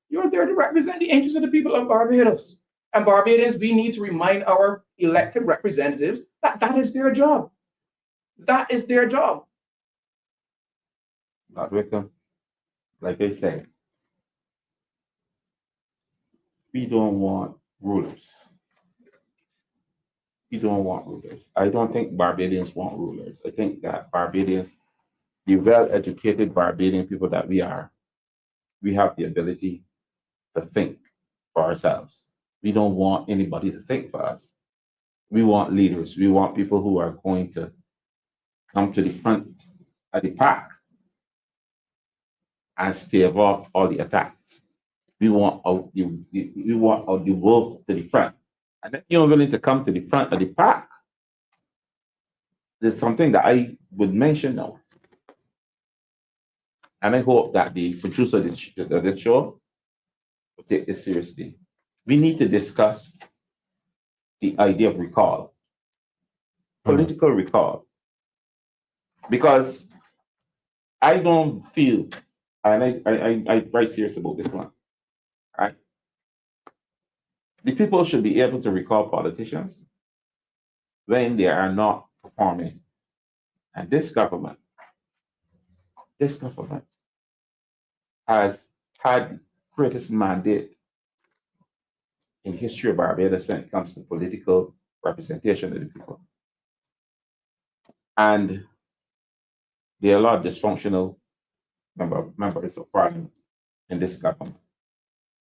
You're there to represent the interests of the people of Barbados. And Barbadians, we need to remind our elected representatives that that is their job. That is their job. Not Wickham. Like I said, we don't want rulers. We don't want rulers. I don't think Barbadians want rulers. I think that Barbadians, the well-educated Barbadian people that we are, we have the ability to think for ourselves. We don't want anybody to think for us. We want leaders. We want people who are going to come to the front of the pack and stave off all the attacks. We want the wolf to the front. And if you're willing to come to the front of the pack, there's something that I would mention now. And I hope that the producer of this show will take this seriously. We need to discuss the idea of recall, political recall, because I don't feel, and I'm very serious about this one, right? The people should be able to recall politicians when they are not performing. And this government has had the greatest mandate in the history of Barbados when it comes to political representation of the people. And there are a lot of dysfunctional members of parliament in this government.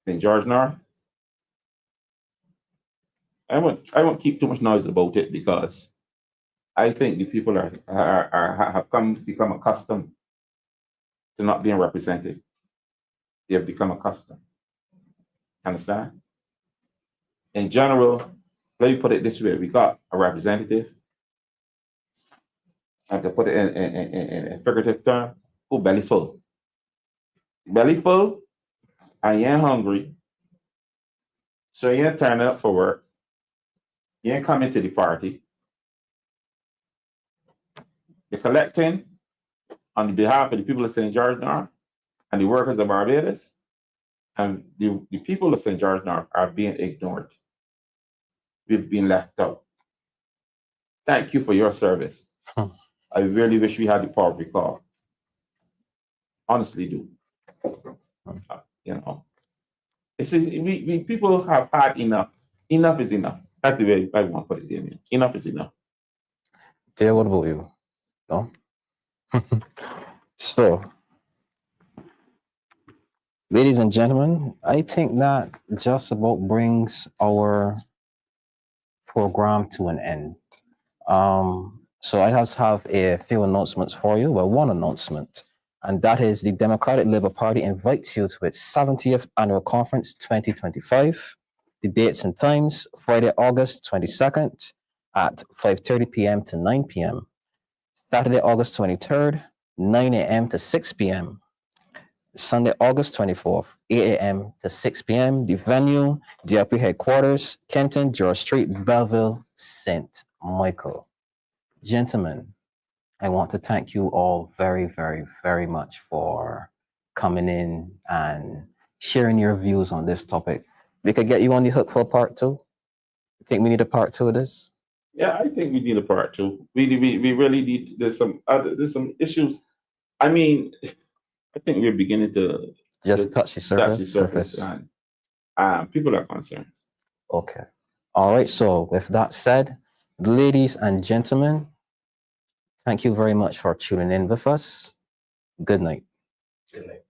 St. George North, I won't keep too much noise about it because I think the people have become accustomed to not being represented. they have become accustomed. Understand? In general, let me put it this way: we got a representative, and to put it in a figurative term, who belly full. Belly full, and you ain't hungry, so you ain't turning up for work, you ain't coming to the party, you're collecting on behalf of the people of St. George North and the workers of Barbados, and the people of St. George North are being ignored. We've been left out. Thank you for your service. I really wish we had the power of recall. Honestly do. You know, it's we people have had enough. Enough is enough. That's the way I want to put it, Damien. Enough is enough. Dear, what about you? No? So, ladies and gentlemen, I think that just about brings our program to an end. So I have a few announcements for you. Well, one announcement, and that is the Democratic Labour Party invites you to its 70th Annual Conference 2025. The dates and times: Friday, August 22nd at 5:30 p.m. to 9 p.m. Saturday, August 23rd, 9 a.m. to 6 p.m. Sunday, August 24th, 8 a.m. to 6 p.m. The venue: DLP headquarters, Kenton, George Street, Belleville, St. Michael. Gentlemen, I want to thank you all very, very, very much for coming in and sharing your views on this topic. We could get you on the hook for part two. You think we need a part two of this? Yeah, I think we need a part two. We really need. There's some issues. I mean, I think we're beginning to Just touch the surface. And people are concerned. Okay. All right. So with that said, ladies and gentlemen, thank you very much for tuning in with us. Good night. Good night.